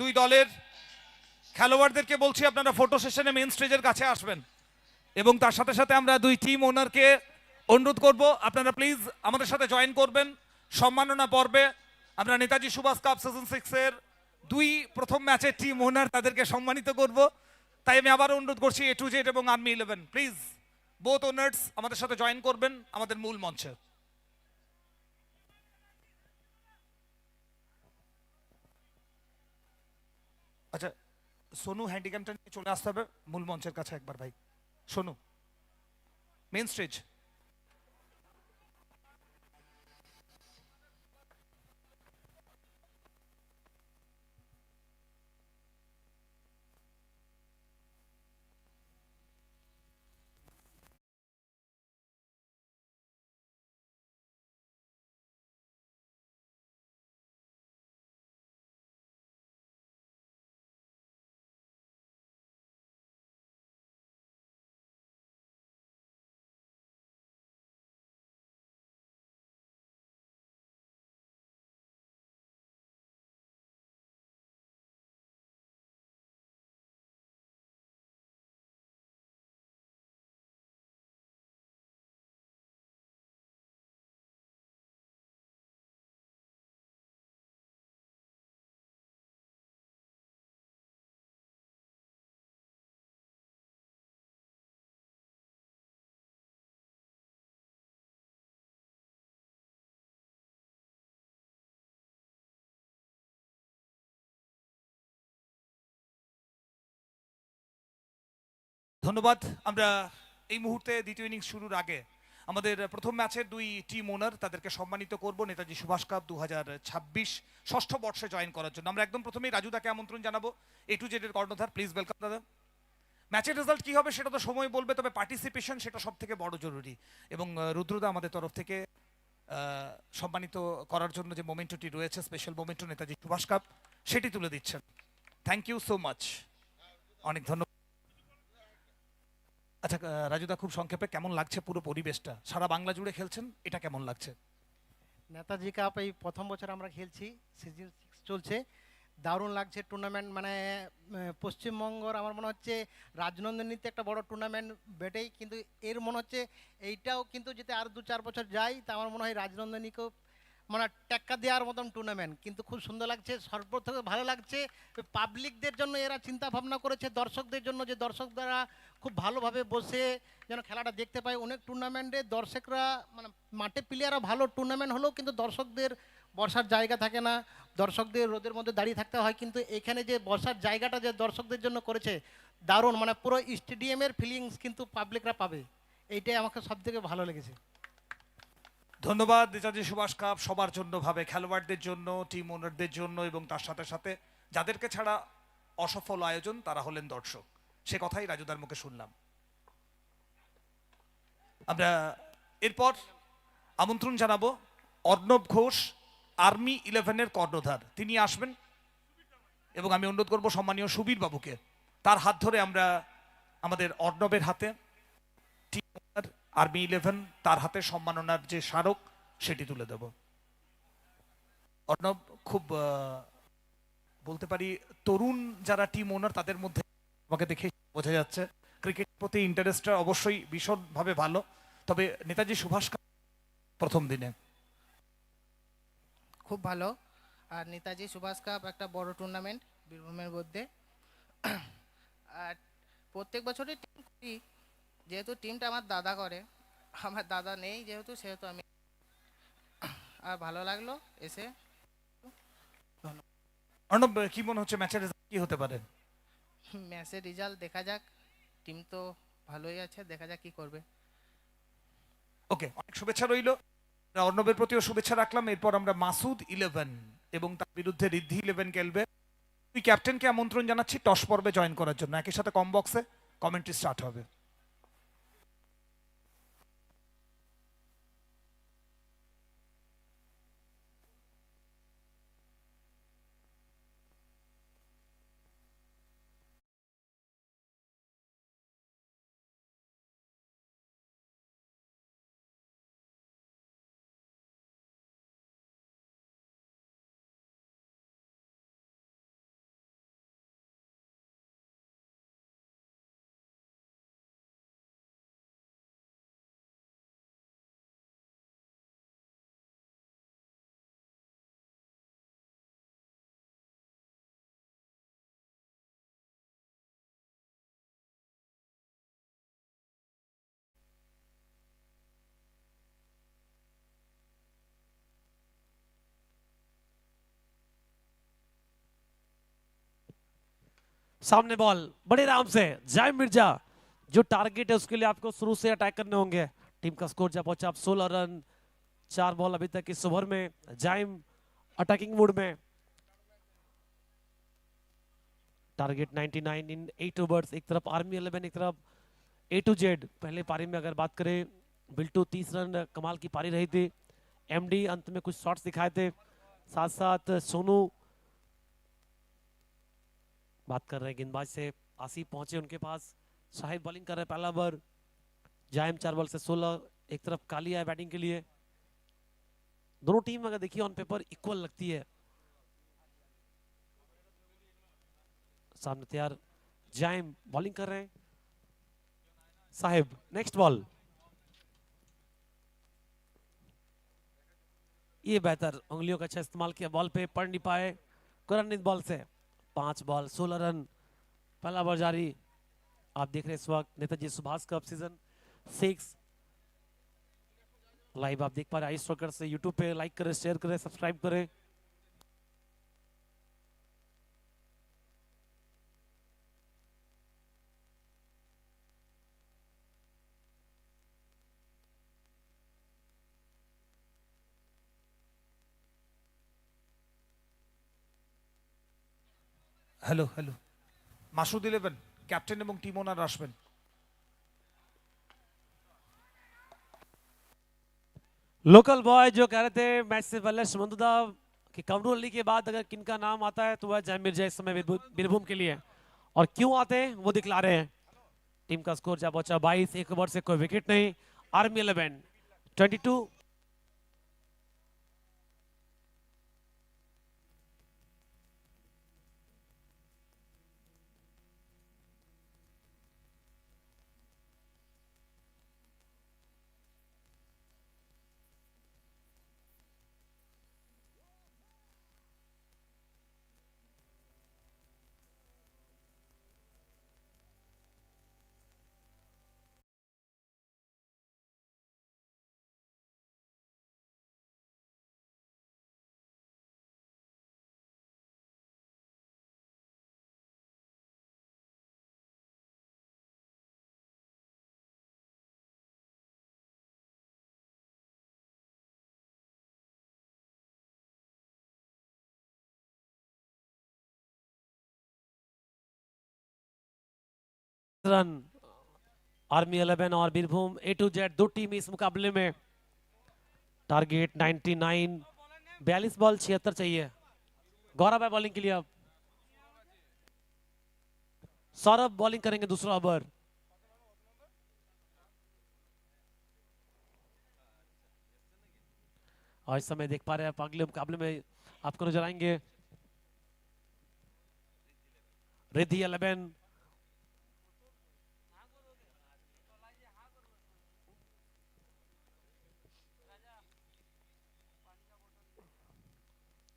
দুই দলের খেলোয়াড়দেরকে বলছি আপনারা ফটো সেশনে মেইন স্টেজের কাছে আসবেন। এবং তার সাথে সাথে আমরা দুই টিম ওনারকে অনুরোধ করব আপনারা প্লিজ আমাদের সাথে জয়েন করবেন সম্মাননা পর্বে। আমরা নেতাজি সুভাষ কাপ সিজন 6 এর দুই প্রথম ম্যাচের টিম ওনার তাদেরকে সম্মানিত করব। তাই আমি আবার অনুরোধ করছি A to Z এবং আর্মি 11 প্লিজ বোথ ওনার্স আমাদের সাথে জয়েন করবেন আমাদের মূল মঞ্চে। আচ্ছা সোনু হ্যান্ডিক্যামটা নিয়ে চলে আসতে হবে মূল মঞ্চের কাছে একবার ভাই। Sonu main stage. ধন্যবাদ। আমরা এই মুহূর্তে দ্বিতীয় ইনিংস শুরুর আগে আমাদের প্রথম ম্যাচের দুই টিম ওনার তাদেরকে সম্মানিত করব নেতাজি সুভাষ কাপ 2026 ষষ্ঠ বর্ষে জয়েন করার জন্য। আমরা একদম প্রথমেই রাজুদাকে আমন্ত্রণ জানাবো, A to Z এর কর্ণধার। প্লিজ ওয়েলকাম দাদা। ম্যাচের রেজাল্ট কি হবে সেটা তো সময় বলবে, তবে পার্টিসিপেশন সেটা সব থেকে বড় জরুরি। এবং রুদ্রদা আমাদের তরফ থেকে সম্মানিত করার জন্য যে মোমেন্টটি রয়েছে, special moment Netaji Subhash cup, সেটি তুলে দিচ্ছেন। থ্যাংক ইউ সো মাচ, অনেক ধন্যবাদ। আচ্ছা রাজুদা, খুব সংক্ষেপে কেমন লাগছে পুরো পরিবেশটা? সারা বাংলা জুড়ে খেলছেন, এটা কেমন লাগছে? নেতাজি কাপ এই প্রথম বছর আমরা খেলছি, সিজন 6 চলছে, দারুণ লাগছে টুর্নামেন্ট। মানে পশ্চিমবঙ্গর আমার মনে হচ্ছে রাজনন্দিনীতে একটা বড় টুর্নামেন্ট বেটেই, কিন্তু এর মনে হচ্ছে এইটাও কিন্তু যদি আর 2-4 বছর যায় তা আমার মনে হয় রাজনন্দিনীকেও মানে টেক্কা দেওয়ার মতন টুর্নামেন্ট। কিন্তু খুব সুন্দর লাগছে, সর্বথেকে ভালো লাগছে পাবলিকদের জন্য এরা চিন্তা ভাবনা করেছে, দর্শকদের জন্য, যে দর্শকরা খুব ভালোভাবে বসে যেন খেলাটা দেখতে পায়। অনেক টুর্নামেন্টে দর্শকরা মানে মাঠে প্লেয়াররা ভালো, টুর্নামেন্ট হলেও কিন্তু দর্শকদের বসার জায়গা থাকে না, দর্শকদের রোদের মধ্যে দাঁড়িয়ে থাকতে হয়। কিন্তু এখানে যে বসার জায়গাটা যে দর্শকদের জন্য করেছে দারুণ, মানে পুরো স্টেডিয়ামের ফিলিংস কিন্তু পাবলিকরা পাবে, এইটাই আমাকে সব থেকে ভালো লেগেছে। ধন্যবাদ। নেতাজি সুভাষ কাপ সবার জন্য ভাবে, খেলোয়াড়দের জন্য, টিম ওনারদের জন্য, এবং তার সাথে সাথে যাদেরকে ছাড়া অসফল আয়োজন তারা হলেন দর্শক। সে কথাই রাজুদার মুখে শুনলাম। আমরা এরপর আমন্ত্রণ জানাবো অর্ণব ঘোষ, আর্মি 11-এর কর্ণধার, তিনি আসবেন এবং আমি অনুরোধ করব সম্মানীয় সুবীর বাবুকে, তার হাত ধরে আমরা আমাদের অর্ণবের হাতে টিম ওনার আর্মি 11, তার হাতে সম্মাননার যে স্মারক সেটি তুলে দেব। অর্ণব খুব বলতে পারি তরুণ যারা টিম ওনার তাদের মধ্যে আমাকে দেখে বোঝা যাচ্ছে ক্রিকেটের প্রতি ইন্টারেস্টটা অবশ্যই ভীষণভাবে ভালো। তবে নেতাজি সুভাষ কাপ প্রথম দিনে খুব ভালো। আর নেতাজি সুভাষ কাপ একটা বড় টুর্নামেন্ট বীরভূমের মধ্যে। আর প্রত্যেক বছরই টিম করি, যেহেতু টিমটা আমার দাদা করে, আমার দাদা নেই সেহেতু আমি, আর ভালো লাগলো এসে। অর্ণব, কি মনে হচ্ছে ম্যাচের কি হতে পারে? ম্যাচের রেজাল্ট দেখা যাক, টিম তো ভালোই আছে, দেখা যাক কি করবে। ওকে, অনেক শুভেচ্ছা রইল। অর্ণবের প্রতিও শুভেচ্ছা রাখলাম। এরপর আমরা মাসুদ 11 এবং তার বিরুদ্ধে ঋদ্ধি 11 খেলবে। তুই ক্যাপ্টেনকে আমন্ত্রণ জানাচ্ছি টস পর্বে জয়েন করার জন্য। একই সাথে কম বক্সে কমেন্ট্রি স্টার্ট হবে। सामने बॉल बड़े आराम से जाइम मिर्जा, जो टारगेट है उसके लिए आपको शुरू से अटैक करने होंगे। टीम का स्कोर जब पहुंचा आप 16 रन, 4 बॉल अभी तक इस ओवर में। जाइम अटैकिंग मूड में, टारगेट 99 इन 8 ओवर्स। एक तरफ आर्मी 11, एक तरफ A to Z। पहले पारी में अगर बात करें, बिल्टू 30 रन कमाल की पारी रही थी। एमडी अंत में कुछ शॉट्स दिखाए थे, साथ साथ सोनू बात कर रहे हैं गेंदबाज से, आसिफ पहुंचे उनके पास, शाहिद बॉलिंग कर रहे हैं पहला ओवर। जाइम 4 बॉल से 16, एक तरफ काली है बैटिंग के लिए। दोनों टीम अगर देखिए ऑन पेपर इक्वल लगती है। सामने तैयार जाइम बॉलिंग कर रहे हैं, साहिब नेक्स्ट बॉल। ये बेहतर उंगलियों का अच्छा इस्तेमाल किया, बॉल पे पड़ नहीं पाए। कुरनित बॉल से 5 बॉल 16 रन, पहला ओवर जारी। आप देख रहे हैं इस वक्त Netaji Subhash cup season 6 live आप देख पा रहे हैं आई स्ट्रोकर से। यूट्यूब पे लाइक करें, शेयर करें, सब्सक्राइब करें। হ্যালো হ্যালো, মাসুদ 11 ক্যাপ্টেন এবং টিম ওনার আসবেন। लोकल बॉय जो कह रहे थे मैच से पहले सुमंतदा कि कमरू अली के बाद अगर किनका नाम आता है तो वह जय मिर्जा इस समय बीरभूम के लिए, और क्यों आते हैं वो दिखला रहे हैं। टीम का स्कोर जा पहुंचा 22, एक ओवर से कोई विकेट नहीं। आर्मी 11 22। रन आर्मी 11 और बीरभूम ए टू जेड, दो टीम इस मुकाबले में। टारगेट 99, 42 बॉल 76 चाहिए। गौरव है बॉलिंग के लिए। अब सौरभ बॉलिंग करेंगे दूसरा ओवर। और इस समय देख पा रहे हैं आप अगले मुकाबले में आपको नजर आएंगे रिद्धि 11,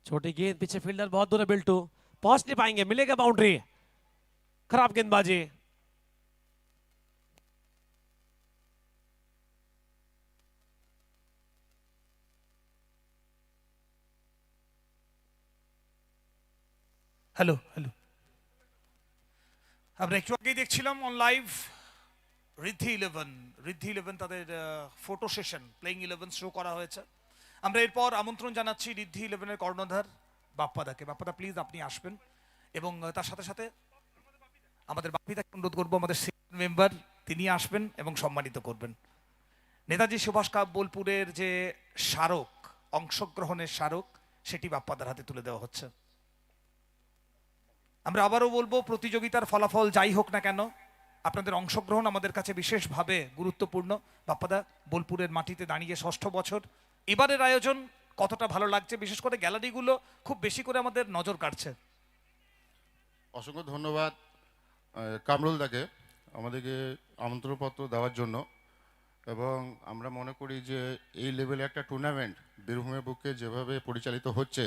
छोटी गेंद, पीछे फील्डर बहुत दूर है, बिल्टू पहुंच नहीं पाएंगे, मिलेगा बाउंड्री। खराब गेंदबाजी। হ্যালো হ্যালো, আমরা একটু আগেই দেখছিলাম অন লাইভ ঋদ্ধি ইলেভেন তাদের ফটো সেশন প্লেইং 11 শো করা হয়েছে। আমরা এরপর আমন্ত্রণ জানাচ্ছি ঋদ্ধি ইলেভেনের কর্ণধার বাপ্পাদাকে। বাপ্পাদা প্লিজ আপনি আসবেন, এবং তার সাথে সাথে আমাদের বাপ্পিদাকে অনুরোধ করবো, আমাদের সিনিয়র মেম্বার, তিনি আসবেন এবং সম্মানিত করবেন। নেতাজি সুভাষ কাপ বোলপুরের যে স্মারক, অংশগ্রহণের স্মারক, সেটি বাপ্পাদার হাতে তুলে দেওয়া হচ্ছে। আমরা আবারও বলবো, প্রতিযোগিতার ফলাফল যাই হোক না কেন, আপনাদের অংশগ্রহণ আমাদের কাছে বিশেষভাবে গুরুত্বপূর্ণ। বাপ্পাদা, বোলপুরের মাটিতে দাঁড়িয়ে 6ষ্ঠ বছর, এবারের আয়োজন কতটা ভালো লাগছে? বিশেষ করে গ্যালারিগুলো খুব বেশি করে আমাদের নজর কাটছে। অসংখ্য ধন্যবাদ কামরুল দাকে আমাদেরকে আমন্ত্রণপত্র দেওয়ার জন্য, এবং আমরা মনে করি যে এই লেভেলে একটা টুর্নামেন্ট বীরভূমের বুকে যেভাবে পরিচালিত হচ্ছে,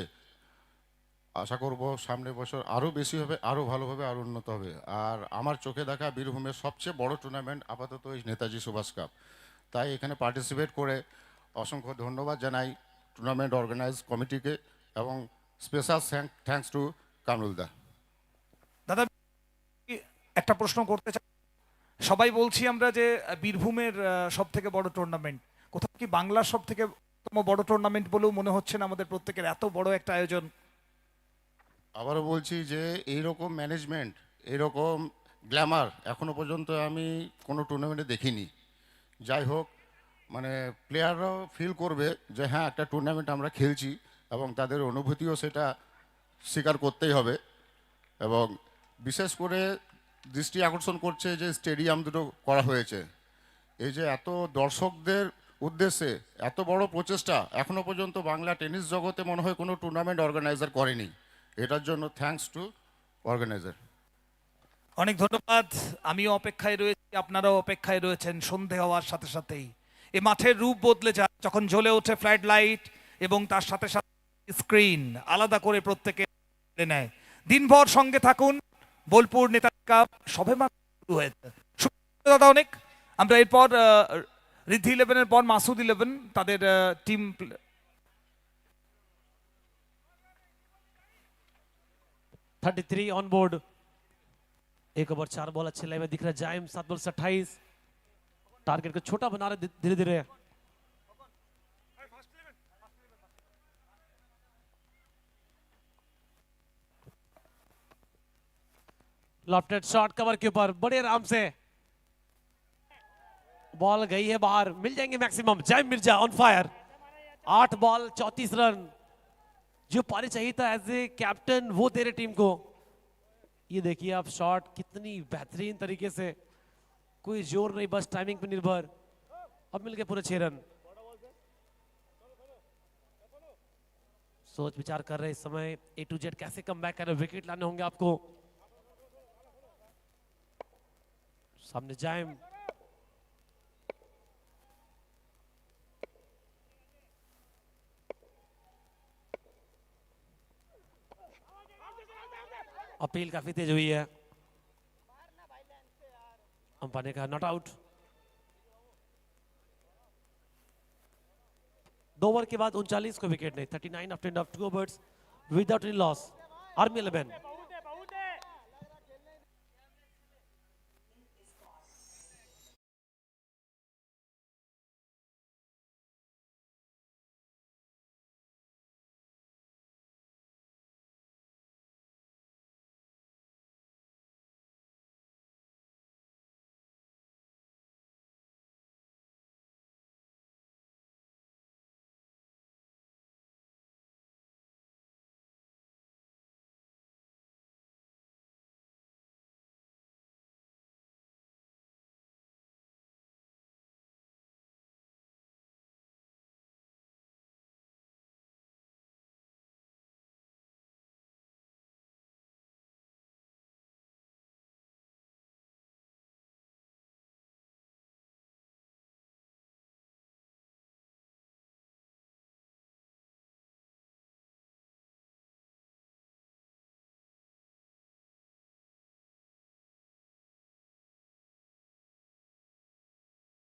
আশা করব সামনের বছর আরও বেশি হবে, আরও ভালোভাবে, আরও উন্নত হবে। আর আমার চোখে দেখা বীরভূমের সবচেয়ে বড় টুর্নামেন্ট আপাতত এই নেতাজি সুভাষ কাপ। তাই এখানে পার্টিসিপেট করে অসংখ্য ধন্যবাদ জানাই টুর্নামেন্ট অর্গানাইজ কমিটিকে, এবং স্পেশাল থ্যাঙ্কস টু কামরুল দা। দাদা, একটা প্রশ্ন করতে চাই। সবাই বলছি আমরা যে বীরভূমের সব থেকে বড় টুর্নামেন্ট, কোথাও কি বাংলার সব থেকে বড় টুর্নামেন্ট বলেও মনে হচ্ছে না আমাদের প্রত্যেকের? এত বড় একটা আয়োজন। আবারও বলছি যে এইরকম ম্যানেজমেন্ট, এইরকম গ্ল্যামার এখনো পর্যন্ত আমি কোনো টুর্নামেন্টে দেখিনি। যাই হোক, মানে প্লেয়াররাও ফিল করবে যে হ্যাঁ, একটা টুর্নামেন্ট আমরা খেলছি, এবং তাদের অনুভূতিও সেটা স্বীকার করতেই হবে। এবং বিশেষ করে দৃষ্টি আকর্ষণ করছে যে স্টেডিয়াম দুটো করা হয়েছে। এই যে এত দর্শকদের উদ্দেশ্যে এত বড় প্রচেষ্টা এখনো পর্যন্ত বাংলা টেনিস জগতে মনে হয় কোনো টুর্নামেন্ট অর্গানাইজার করেনি। এটার জন্য থ্যাঙ্কস টু অর্গানাইজার। অনেক ধন্যবাদ। আমিও অপেক্ষায় রয়েছি, আপনারাও অপেক্ষায় রয়েছেন। সন্ধে হওয়ার সাথে সাথেই এই মাঠের রূপ বদলে যায় যখন জ্বলে ওঠে ফ্লাড লাইট, এবং তার সাথে সাথে স্ক্রিন আলাদা করে প্রত্যেকে নেয়। দিনভর সঙ্গে থাকুন। বোলপুর নেতাজি কাপ সবেমাত্র শুরু হয়েছে। দাদা অনেক। আমরা এরপর ঋদ্ধি 11-এর পর মাসুদ 11 তাদের টিম 33 ऑन बोर्ड। एक ओवर 4 बॉल अच्छे लगे दिख रहा है। जाइम 7 बॉल से 28, टारगेट को छोटा बना रहे धीरे धीरे। लॉफ्टेड शॉट कवर के ऊपर बड़े आराम से बॉल गई है बाहर, मिल जाएंगे मैक्सिमम। जाइम Mirza on fire, 8 ball 34 run. जो पारी चाहिए था एज ए कैप्टन वो दे रहे टीम को। ये देखिए आप शॉट कितनी बेहतरीन तरीके से कोई जोर नहीं, बस टाइमिंग पे निर्भर। अब मिल गए पूरे 6 रन। सोच विचार कर रहे इस समय ए टू जेड कैसे कम बैक कर, विकेट लाने होंगे आपको। सामने जाइम, अपील काफी तेज हुई है, अंपायर ने कहा नॉट आउट। 2 ओवर के बाद 39 को विकेट नहीं, 39 after end of 2 overs without any loss. Army 11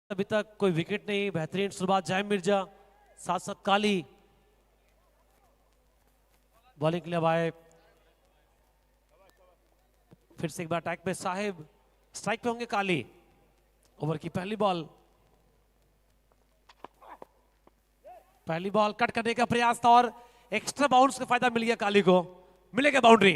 अभी तक कोई विकेट नहीं। बेहतरीन शुरुआत जाइम मिर्जा, साथ साथ काली बॉलिंग के लिए अब आए। फिर से एक बार अटैक पे साहिब, स्ट्राइक पे होंगे काली। ओवर की पहली बॉल कट करने का प्रयास था और एक्स्ट्रा बाउंस का फायदा मिल गया काली को, मिलेगा बाउंड्री।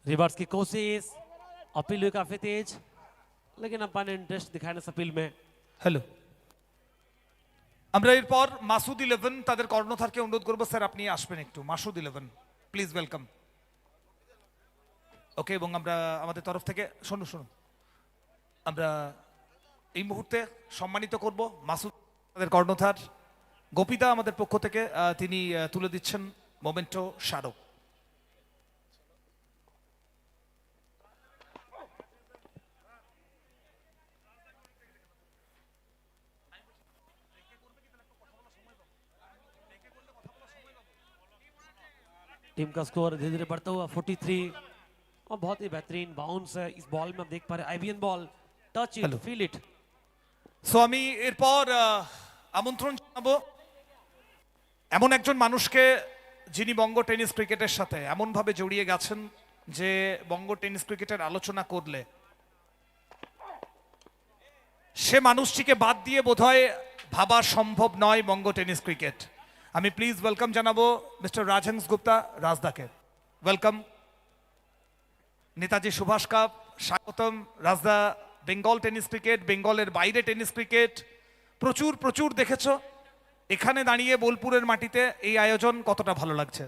रिवर्स की कोशिश, अपील हुई काफी तेज, लेकिन अंपायर ने इंटरेस्ट दिखाया ना अपील में। হ্যালো, আমরা এরপর মাসুদ 11 তাদের কর্ণধারকে অনুরোধ করব, স্যার আপনি আসবেন একটু। Masud 11 please welcome. ওকে, এবং আমরা আমাদের তরফ থেকে শুনুন আমরা এই মুহূর্তে সম্মানিত করব মাসুদ তাদের কর্ণধার গোপিদা আমাদের পক্ষ থেকে তিনি তুলে দিচ্ছেন মোমেন্টো স্মারক। टीम का स्कोर धीरे धीरे बढ़ता हुआ 43 और बहुत ही बेहतरीन बाउंस है इस बॉल में। आप देख पा रहे IBN ball, touch it, feel it. So আমি এরপর আমন্ত্রণ জানাবো এমন একজন মানুষকে যিনি বঙ্গ টেনিস ক্রিকেটের সাথে এমনভাবে জড়িয়ে গেছেন যে বঙ্গ টেনিস ক্রিকেটের আলোচনা করলে সে মানুষটিকে বাদ দিয়ে বোধহয় ভাবা সম্ভব নয় বঙ্গ টেনিস ক্রিকেট। আমি প্লিজ ওয়েলকাম জানাবো মিস্টার রাজহংস গুপ্তা রাজদাকে। ওয়েলকাম। নেতাজি সুভাষ কাপ, স্বাগতম রাজদা। বেঙ্গল টেনিস ক্রিকেট, বেঙ্গলের বাইরে টেনিস ক্রিকেট প্রচুর প্রচুর দেখেছো, এখানে দাঁড়িয়ে বোলপুরের মাটিতে এই আয়োজন কতটা ভালো লাগছে?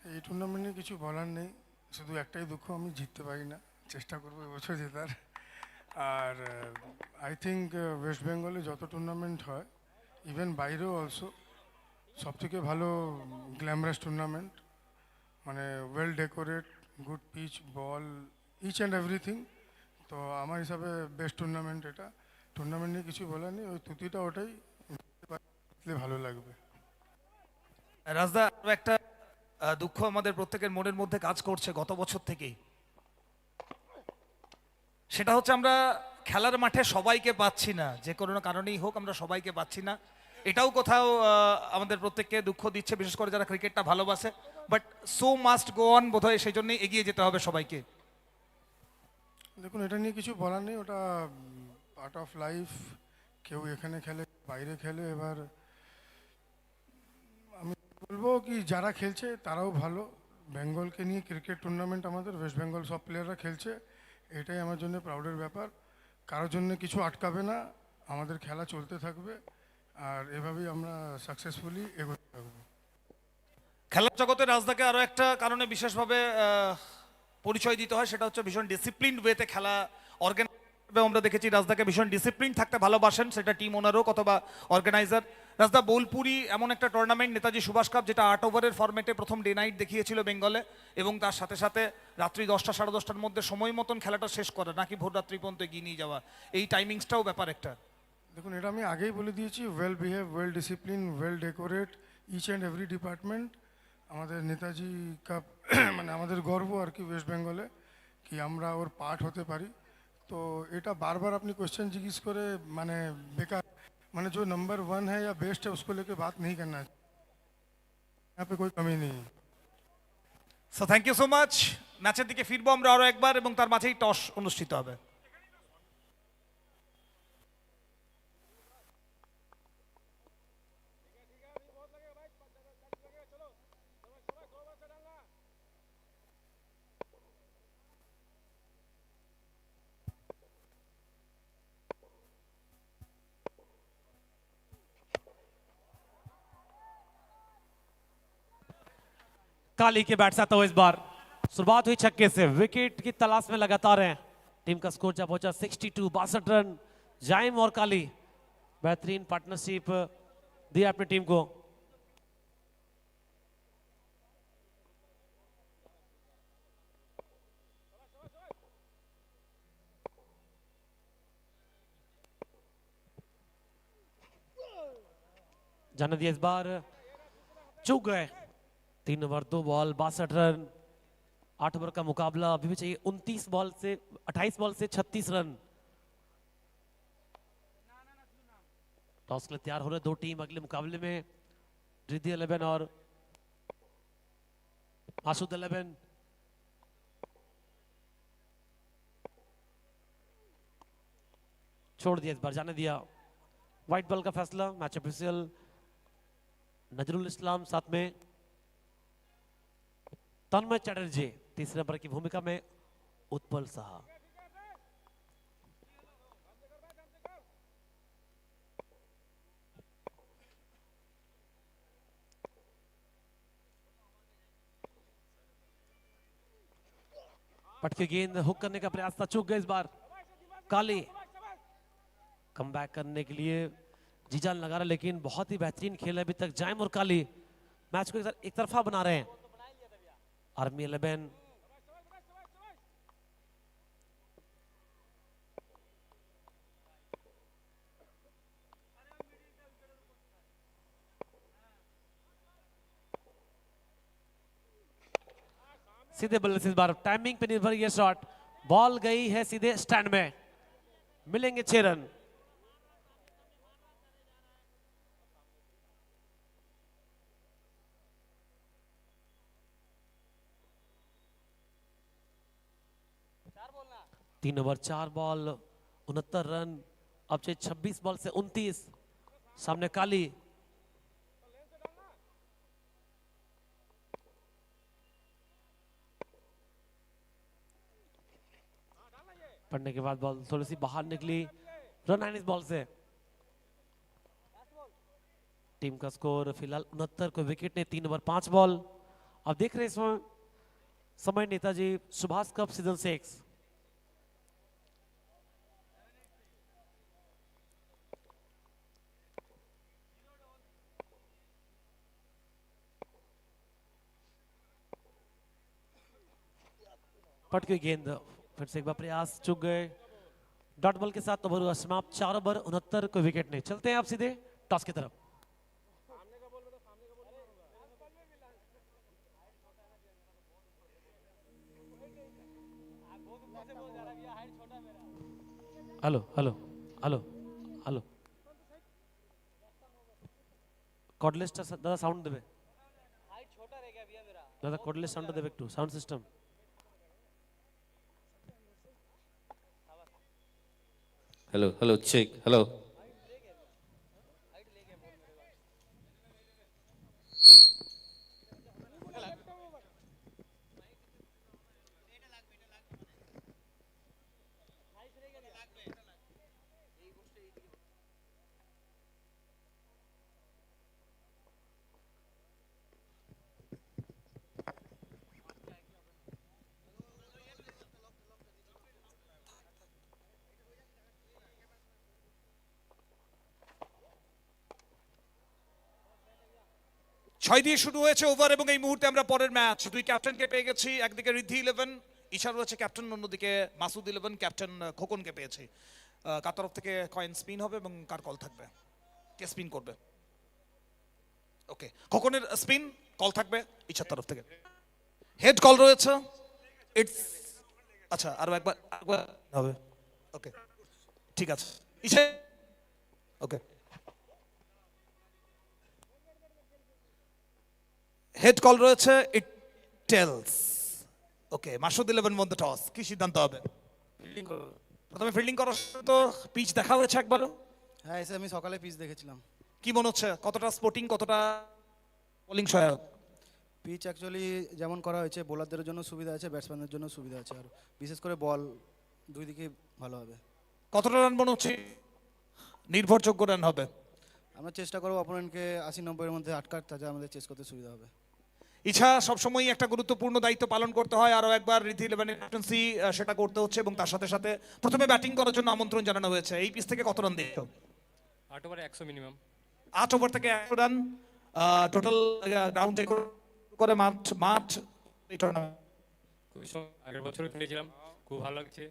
এই টুর্নামেন্টে কিছু বলার নেই, শুধু একটাই দুঃখ আমি জিততে পারি না। চেষ্টা করবো এবছর জেতার। আর আই থিঙ্ক ওয়েস্ট বেঙ্গলে যত টুর্নামেন্ট হয়, ইভেন বাইরেও অলসো, সবথেকে ভালো গ্ল্যামারাস টুর্নামেন্ট, মানে well decorate, good pitch, ball, each and everything. তো আমার হিসাবে বেস্ট টুর্নামেন্ট এটা। টুর্নামেন্ট নিয়ে কিছু বলার নেই, ওই তুতিটা ওটাই ভালো লাগবে। রাজদা, আরো একটা দুঃখ আমাদের প্রত্যেকের মনের মধ্যে কাজ করছে গত বছর থেকেই, সেটা হচ্ছে আমরা খেলার মাঠে সবাইকে পাচ্ছি না, যে কোনো কারণেই হোক আমরা সবাইকে পাচ্ছি না। এটাও কোথাও আমাদের প্রত্যেককে দুঃখ দিচ্ছে, বিশেষ করে যারা ক্রিকেটটা ভালোবাসে। But so must go on, বোধহয় সেই জন্যই এগিয়ে যেতে হবে সবাইকে। দেখুন, এটা নিয়ে কিছু বলার নেই, ওটা পার্ট অফ লাইফ। কেউ এখানে খেলে বাইরে খেলে। এবার আমি বলবো কি যারা খেলছে তারাও ভালো। বেঙ্গলকে নিয়ে ক্রিকেট টুর্নামেন্ট আমাদের ওয়েস্ট বেঙ্গল সব প্লেয়াররা খেলছে, এটাই আমার জন্য প্রাউডের ব্যাপার। কারোর জন্য কিছু আটকাবে না, আমাদের খেলা চলতে থাকবে আর এভাবেই আমরা সাকসেসফুলি এগোতে থাকবো। খেলার জগতে রাজদাকে আরো একটা কারণে বিশেষভাবে পরিচয় দিতে হয়, সেটা হচ্ছে ভীষণ ডিসিপ্লিনড ওয়েতে খেলা অর্গানাইজ। আমরা দেখেছি রাজদাকে ভীষণ ডিসিপ্লিন থাকতে ভালোবাসেন, সেটা টিম ওনার হোক অথবা অর্গানাইজার। রাজদা, বোলপুরি এমন একটা টুর্নামেন্ট নেতাজি সুভাষ কাপ, যেটা 8 ওভারের ফরম্যাটে প্রথম ডে নাইট দেখিয়েছিল বেঙ্গলে, এবং তার সাথে সাথে রাত্রি 10টা 10:30টার মধ্যে সময় মতন খেলাটা শেষ করা, নাকি ভোর রাত্রি পর্যন্ত এগিয়ে নিয়ে যাওয়া, এই টাইমিংসটাও ব্যাপার একটা। দেখুন, এটা আমি আগেই বলে দিয়েছি, well behave, well discipline, well decorate, each and every department. আমাদের নেতাজি কাপ মানে আমাদের গর্ব আর কি ওয়েস্ট বেঙ্গলে, কি আমরা ওর পার্ট হতে পারি। तो এটা बार-बार अपनी क्वेश्चन जिज्ञेस करे माने बेकार, माने जो नंबर 1 है या बेस्ट है उसको लेके बात नहीं करना है, यहाँ पे कोई कमी नहीं है। So thank you so much. ম্যাচের দিকে ফিরবো আমরা আরো একবার, এবং তার মাঝেই টস অনুষ্ঠিত হবে। काली के बैट से आता हुआ इस बार शुरुआत हुई छक्के से, विकेट की तलाश में लगातार हैं। टीम का स्कोर जब पहुंचा 62, 62 रन। जाइम और काली बेहतरीन पार्टनरशिप दिया अपनी टीम को। जाने दिया इस बार, चूक गए। 3 ओवर 2 बॉल 62 रन। 8 ओवर का मुकाबला अभी भी चाहिए। 28 बॉल से 36 रन। टॉस के लिए तैयार हो रहे दो टीम अगले मुकाबले में, रिद्धि 11 और मासूद 11। छोड़ दिया इस बार, जाने दिया। व्हाइट बॉल का फैसला। मैच ऑफिशियल नजरुल इस्लाम, साथ में तन्मय चटर्जी, तीसरे नंबर की भूमिका में उत्पल साहा। पटके गेंद हुक करने का प्रयास था, चूक गए इस बार। काली कमबैक करने के लिए जी जान लगा रहा, लेकिन बहुत ही बेहतरीन खेल है अभी तक। जाइम और काली मैच को एक तरफा बना रहे हैं। आर्मी 11 सीधे बल्ले से इस बार टाइमिंग पे निर्भर यह शॉट। बॉल गई है सीधे स्टैंड में, मिलेंगे 6 रन। तीन ओवर 4 बॉल 69 रन। अब चाहिए 26 बॉल से 29। सामने काली, पढ़ने के बाद बॉल थोड़ी सी बाहर निकली। रन आने इस बॉल से। टीम का स्कोर फिलहाल 69 को विकेट ने 3 ओवर 5 बॉल। अब देख रहे हैं समय नेताजी सुभाष कप सीजन 6। पट गई गेंद, फिर से एक बार प्रयास, चूक गए। डॉट बॉल के साथ ओवर हुआ समाप्त। 4 ओवर 69 को विकेट नहीं। चलते हैं आप सीधे टॉस की तरफ। Hello hello hello hello cordless दादा साउंड देवे दादा, कॉर्डलेस साउंड देवे একটু sound system. Hello hello check hello ছয় দিয়ে শুরু হয়েছে ওভার এবং এই মুহূর্তে আমরা পরের ম্যাচ দুই ক্যাপ্টেনকে পেয়ে গেছি, একদিকে ঋদ্ধি 11 ইশার রয়েছে ক্যাপ্টেন, অন্যদিকে মাসুদ 11 ক্যাপ্টেন খোকনকে পেয়েছি। কার তরফ থেকে কয়েন স্পিন হবে এবং কার কল থাকবে, কে স্পিন করবে? ওকে, খোকনের স্পিন কল থাকবে ইশার তরফ থেকে। হেড কল রয়েছে, ইটস আচ্ছা আরো একবার হবে। ওকে ঠিক আছে ইশা, ওকে হেড কল রয়েছে, it tells. Okay, Masud 11 one the toss, কি সিদ্ধান্ত হবে? প্রথমে ফিল্ডিং করার তো পিচ দেখা হয়েছে একবারও? হ্যাঁ, এসে আমি সকালে পিচ দেখেছিলাম। কি মনে হচ্ছে কতটা স্পোর্টিং, কতটা বোলিং সহায়ক? পিচ অ্যাকচুয়ালি যেমন করা হয়েছে, বোলারদের জন্য সুবিধা আছে, ব্যাটসম্যানদের জন্য সুবিধা আছে, আর বিশেষ করে বল দুই দিকে ভালো হবে। কতটা রান মনে হচ্ছে নির্ভরযোগ্য রান হবে? আমরা চেষ্টা করবো অপোনেন্টকে 80-90-এর মধ্যে আটকার, তাতে আমাদের চেস করতে সুবিধা হবে। ইচ্ছা সবসময়ই একটা গুরুত্বপূর্ণ দায়িত্ব পালন করতে হয়, আরও একবার ঋদ্ধি 11 ক্যাপ্টেন্সি সেটা করতে হচ্ছে এবং তার সাথে সাথে প্রথমে ব্যাটিং করার জন্য আমন্ত্রণ জানানো হয়েছে। এই পিচ থেকে কত রান দিয়েছো? 8 ওভারে 100 মিনিমাম। 8 ওভার থেকে 100 রান, টোটাল গ্রাউন্ড করে মাঠ এই টুর্নামেন্ট। খুবই আগের বছরও খেলেছিলাম, খুব ভালো লাগছে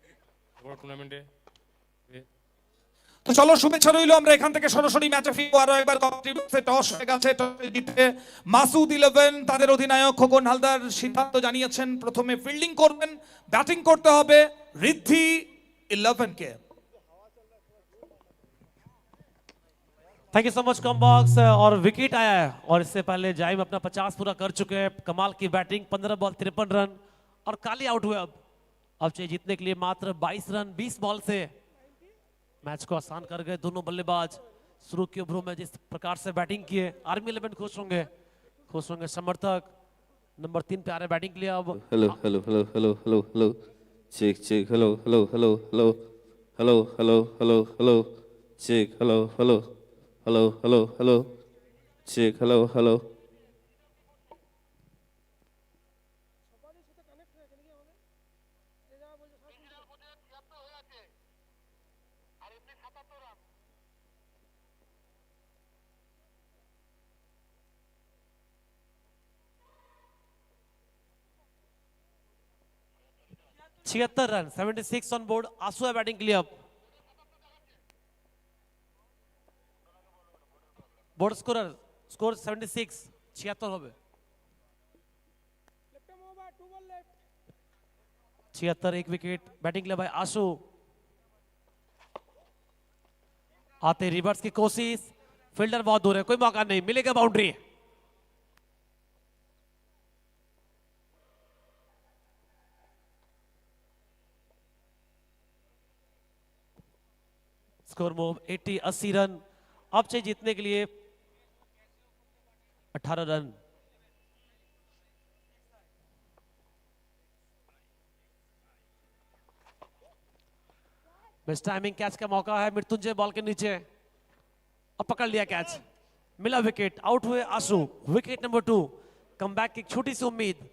বড় টুর্নামেন্টে। তো চলো শুভেচ্ছা রইল, আমরা এখান থেকে সরাসরি ম্যাচে ফিরবো। আরো একবার কন্ট্রিবিউশনে টস হয়ে গেছে, টসে জিতে মাসুদ 11 তাদের অধিনায়ক খোকন হালদার সিদ্ধান্ত জানিয়েছেন প্রথমে ফিল্ডিং করবেন, ব্যাটিং করতে হবে ঋদ্ধি 11 কে। थैंक यू सो मच कॉम्बॉक्स। और विकेट आया है और इससे पहले जाइम अपना 50 पूरा कर चुके हैं। कमाल की बैटिंग, 15 बॉल 53 रन और काली आउट हुए। अब चाहिए जीतने के लिए मात्र 22 रन 20 बॉल से मैच को आसान कर गए दोनों बल्लेबाज। शुरू के ओवरों में जिस प्रकार से बैटिंग किए, आर्मी 11 खुश होंगे समर्थक। नंबर 3 पे आ रहे बैटिंग के लिए अब। Hello hello hello hello hello hello check check hello hello hello hello hello hello hello hello check hello hello hello hello hello check hello hello. छिहत्तर रन 76 ऑन बोर्ड। आंसू है बैटिंग के लिए अब। बोर्ड स्कोर 76, 76 হবে। 76 एक wicket batting के लिए भाई आशु। आते रिवर्स की कोशिश, फील्डर बहुत दूर है, कोई मौका नहीं मिलेगा, बाउंड्री। Score move 80 run. अब चाहिए जीतने के लिए 18 रन। मिस टाइमिंग कैच का मौका है, मृत्युंजय बॉल के नीचे अब पकड़ लिया कैच, मिला विकेट, आउट हुए आशु। विकेट नंबर 2, कमबैक की छोटी सी उम्मीद।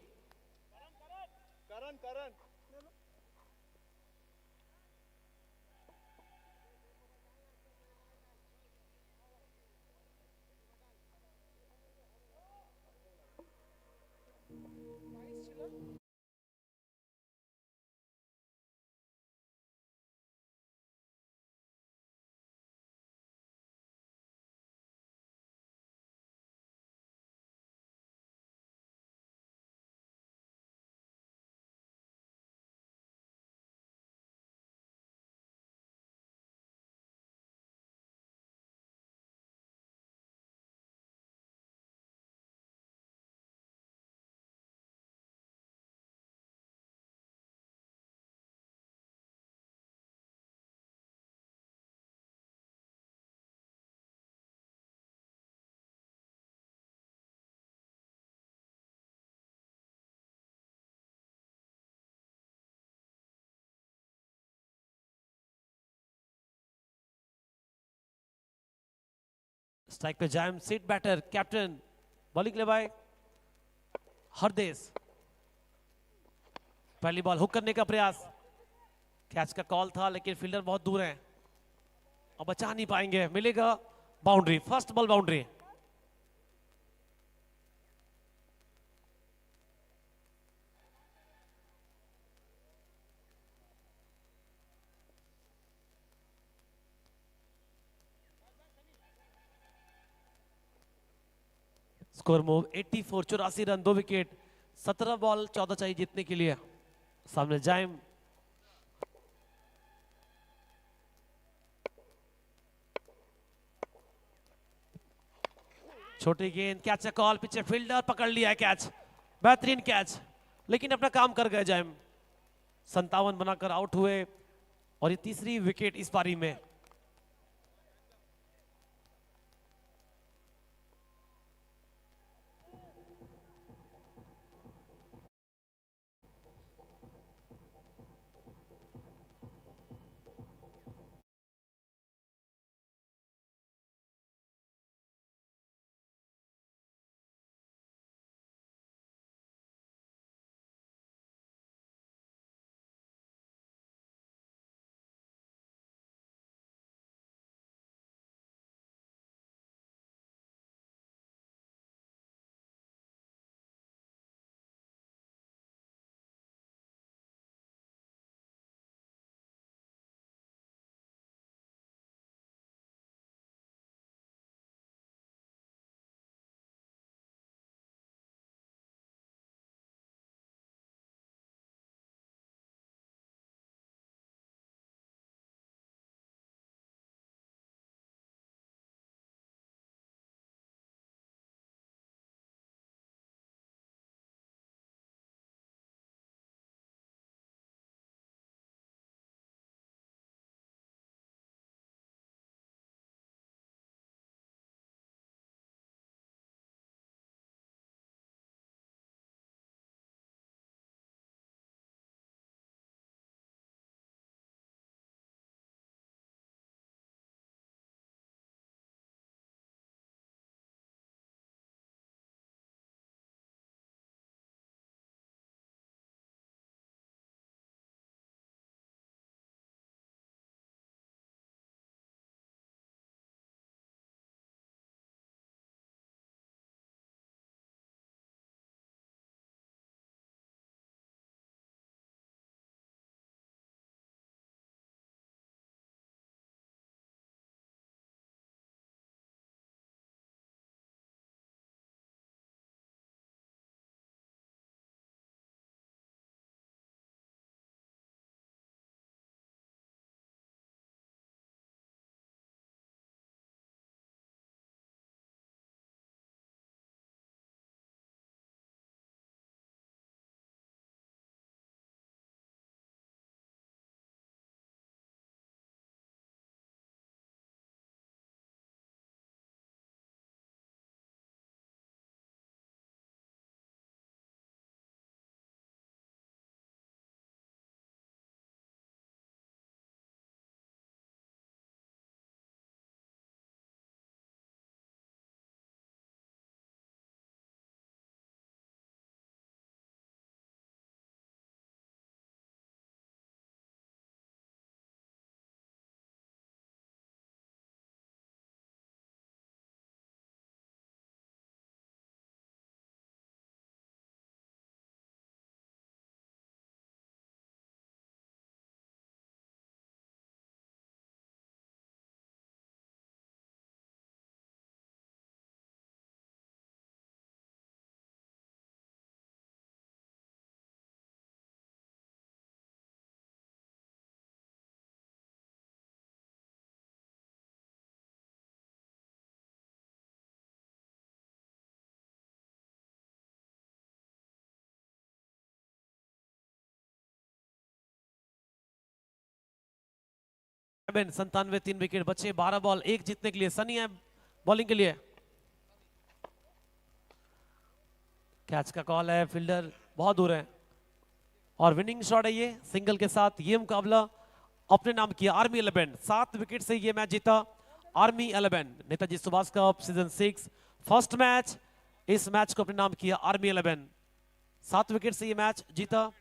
स्ट्राइक पे जायम, सीट बैटर कैप्टन। बॉलिंग ले भाई हरदेश। पहली बॉल हुक करने का प्रयास, कैच का कॉल था लेकिन फील्डर बहुत दूर है, अब बचा नहीं पाएंगे, मिलेगा boundary. First ball boundary. Score move 84, 84 run, 2 wicket, 17 ball 14 चाहिए जीतने के लिए। सामने जाइम, छोटी गेंद, कैच कॉल, पीछे फील्डर पकड़ लिया है कैच, बेहतरीन कैच, लेकिन अपना काम कर गए जाइम। 57 बनाकर आउट हुए और ये तीसरी विकेट इस पारी में। बेन 97, 3 विकेट बचे, 12 बॉल 1 जीतने के लिए। सनी है बॉलिंग के लिए, कैच का कॉल है, फील्डर बहुत दूर है और विनिंग शॉट है ये। सिंगल के साथ ये मुकाबला अपने नाम किया आर्मी 11। 7 विकेट से ये मैच जीता army 11। Netaji Subhash cup season 6 first match, इस मैच को अपने नाम किया आर्मी 11। 7 विकेट से ये मैच जीता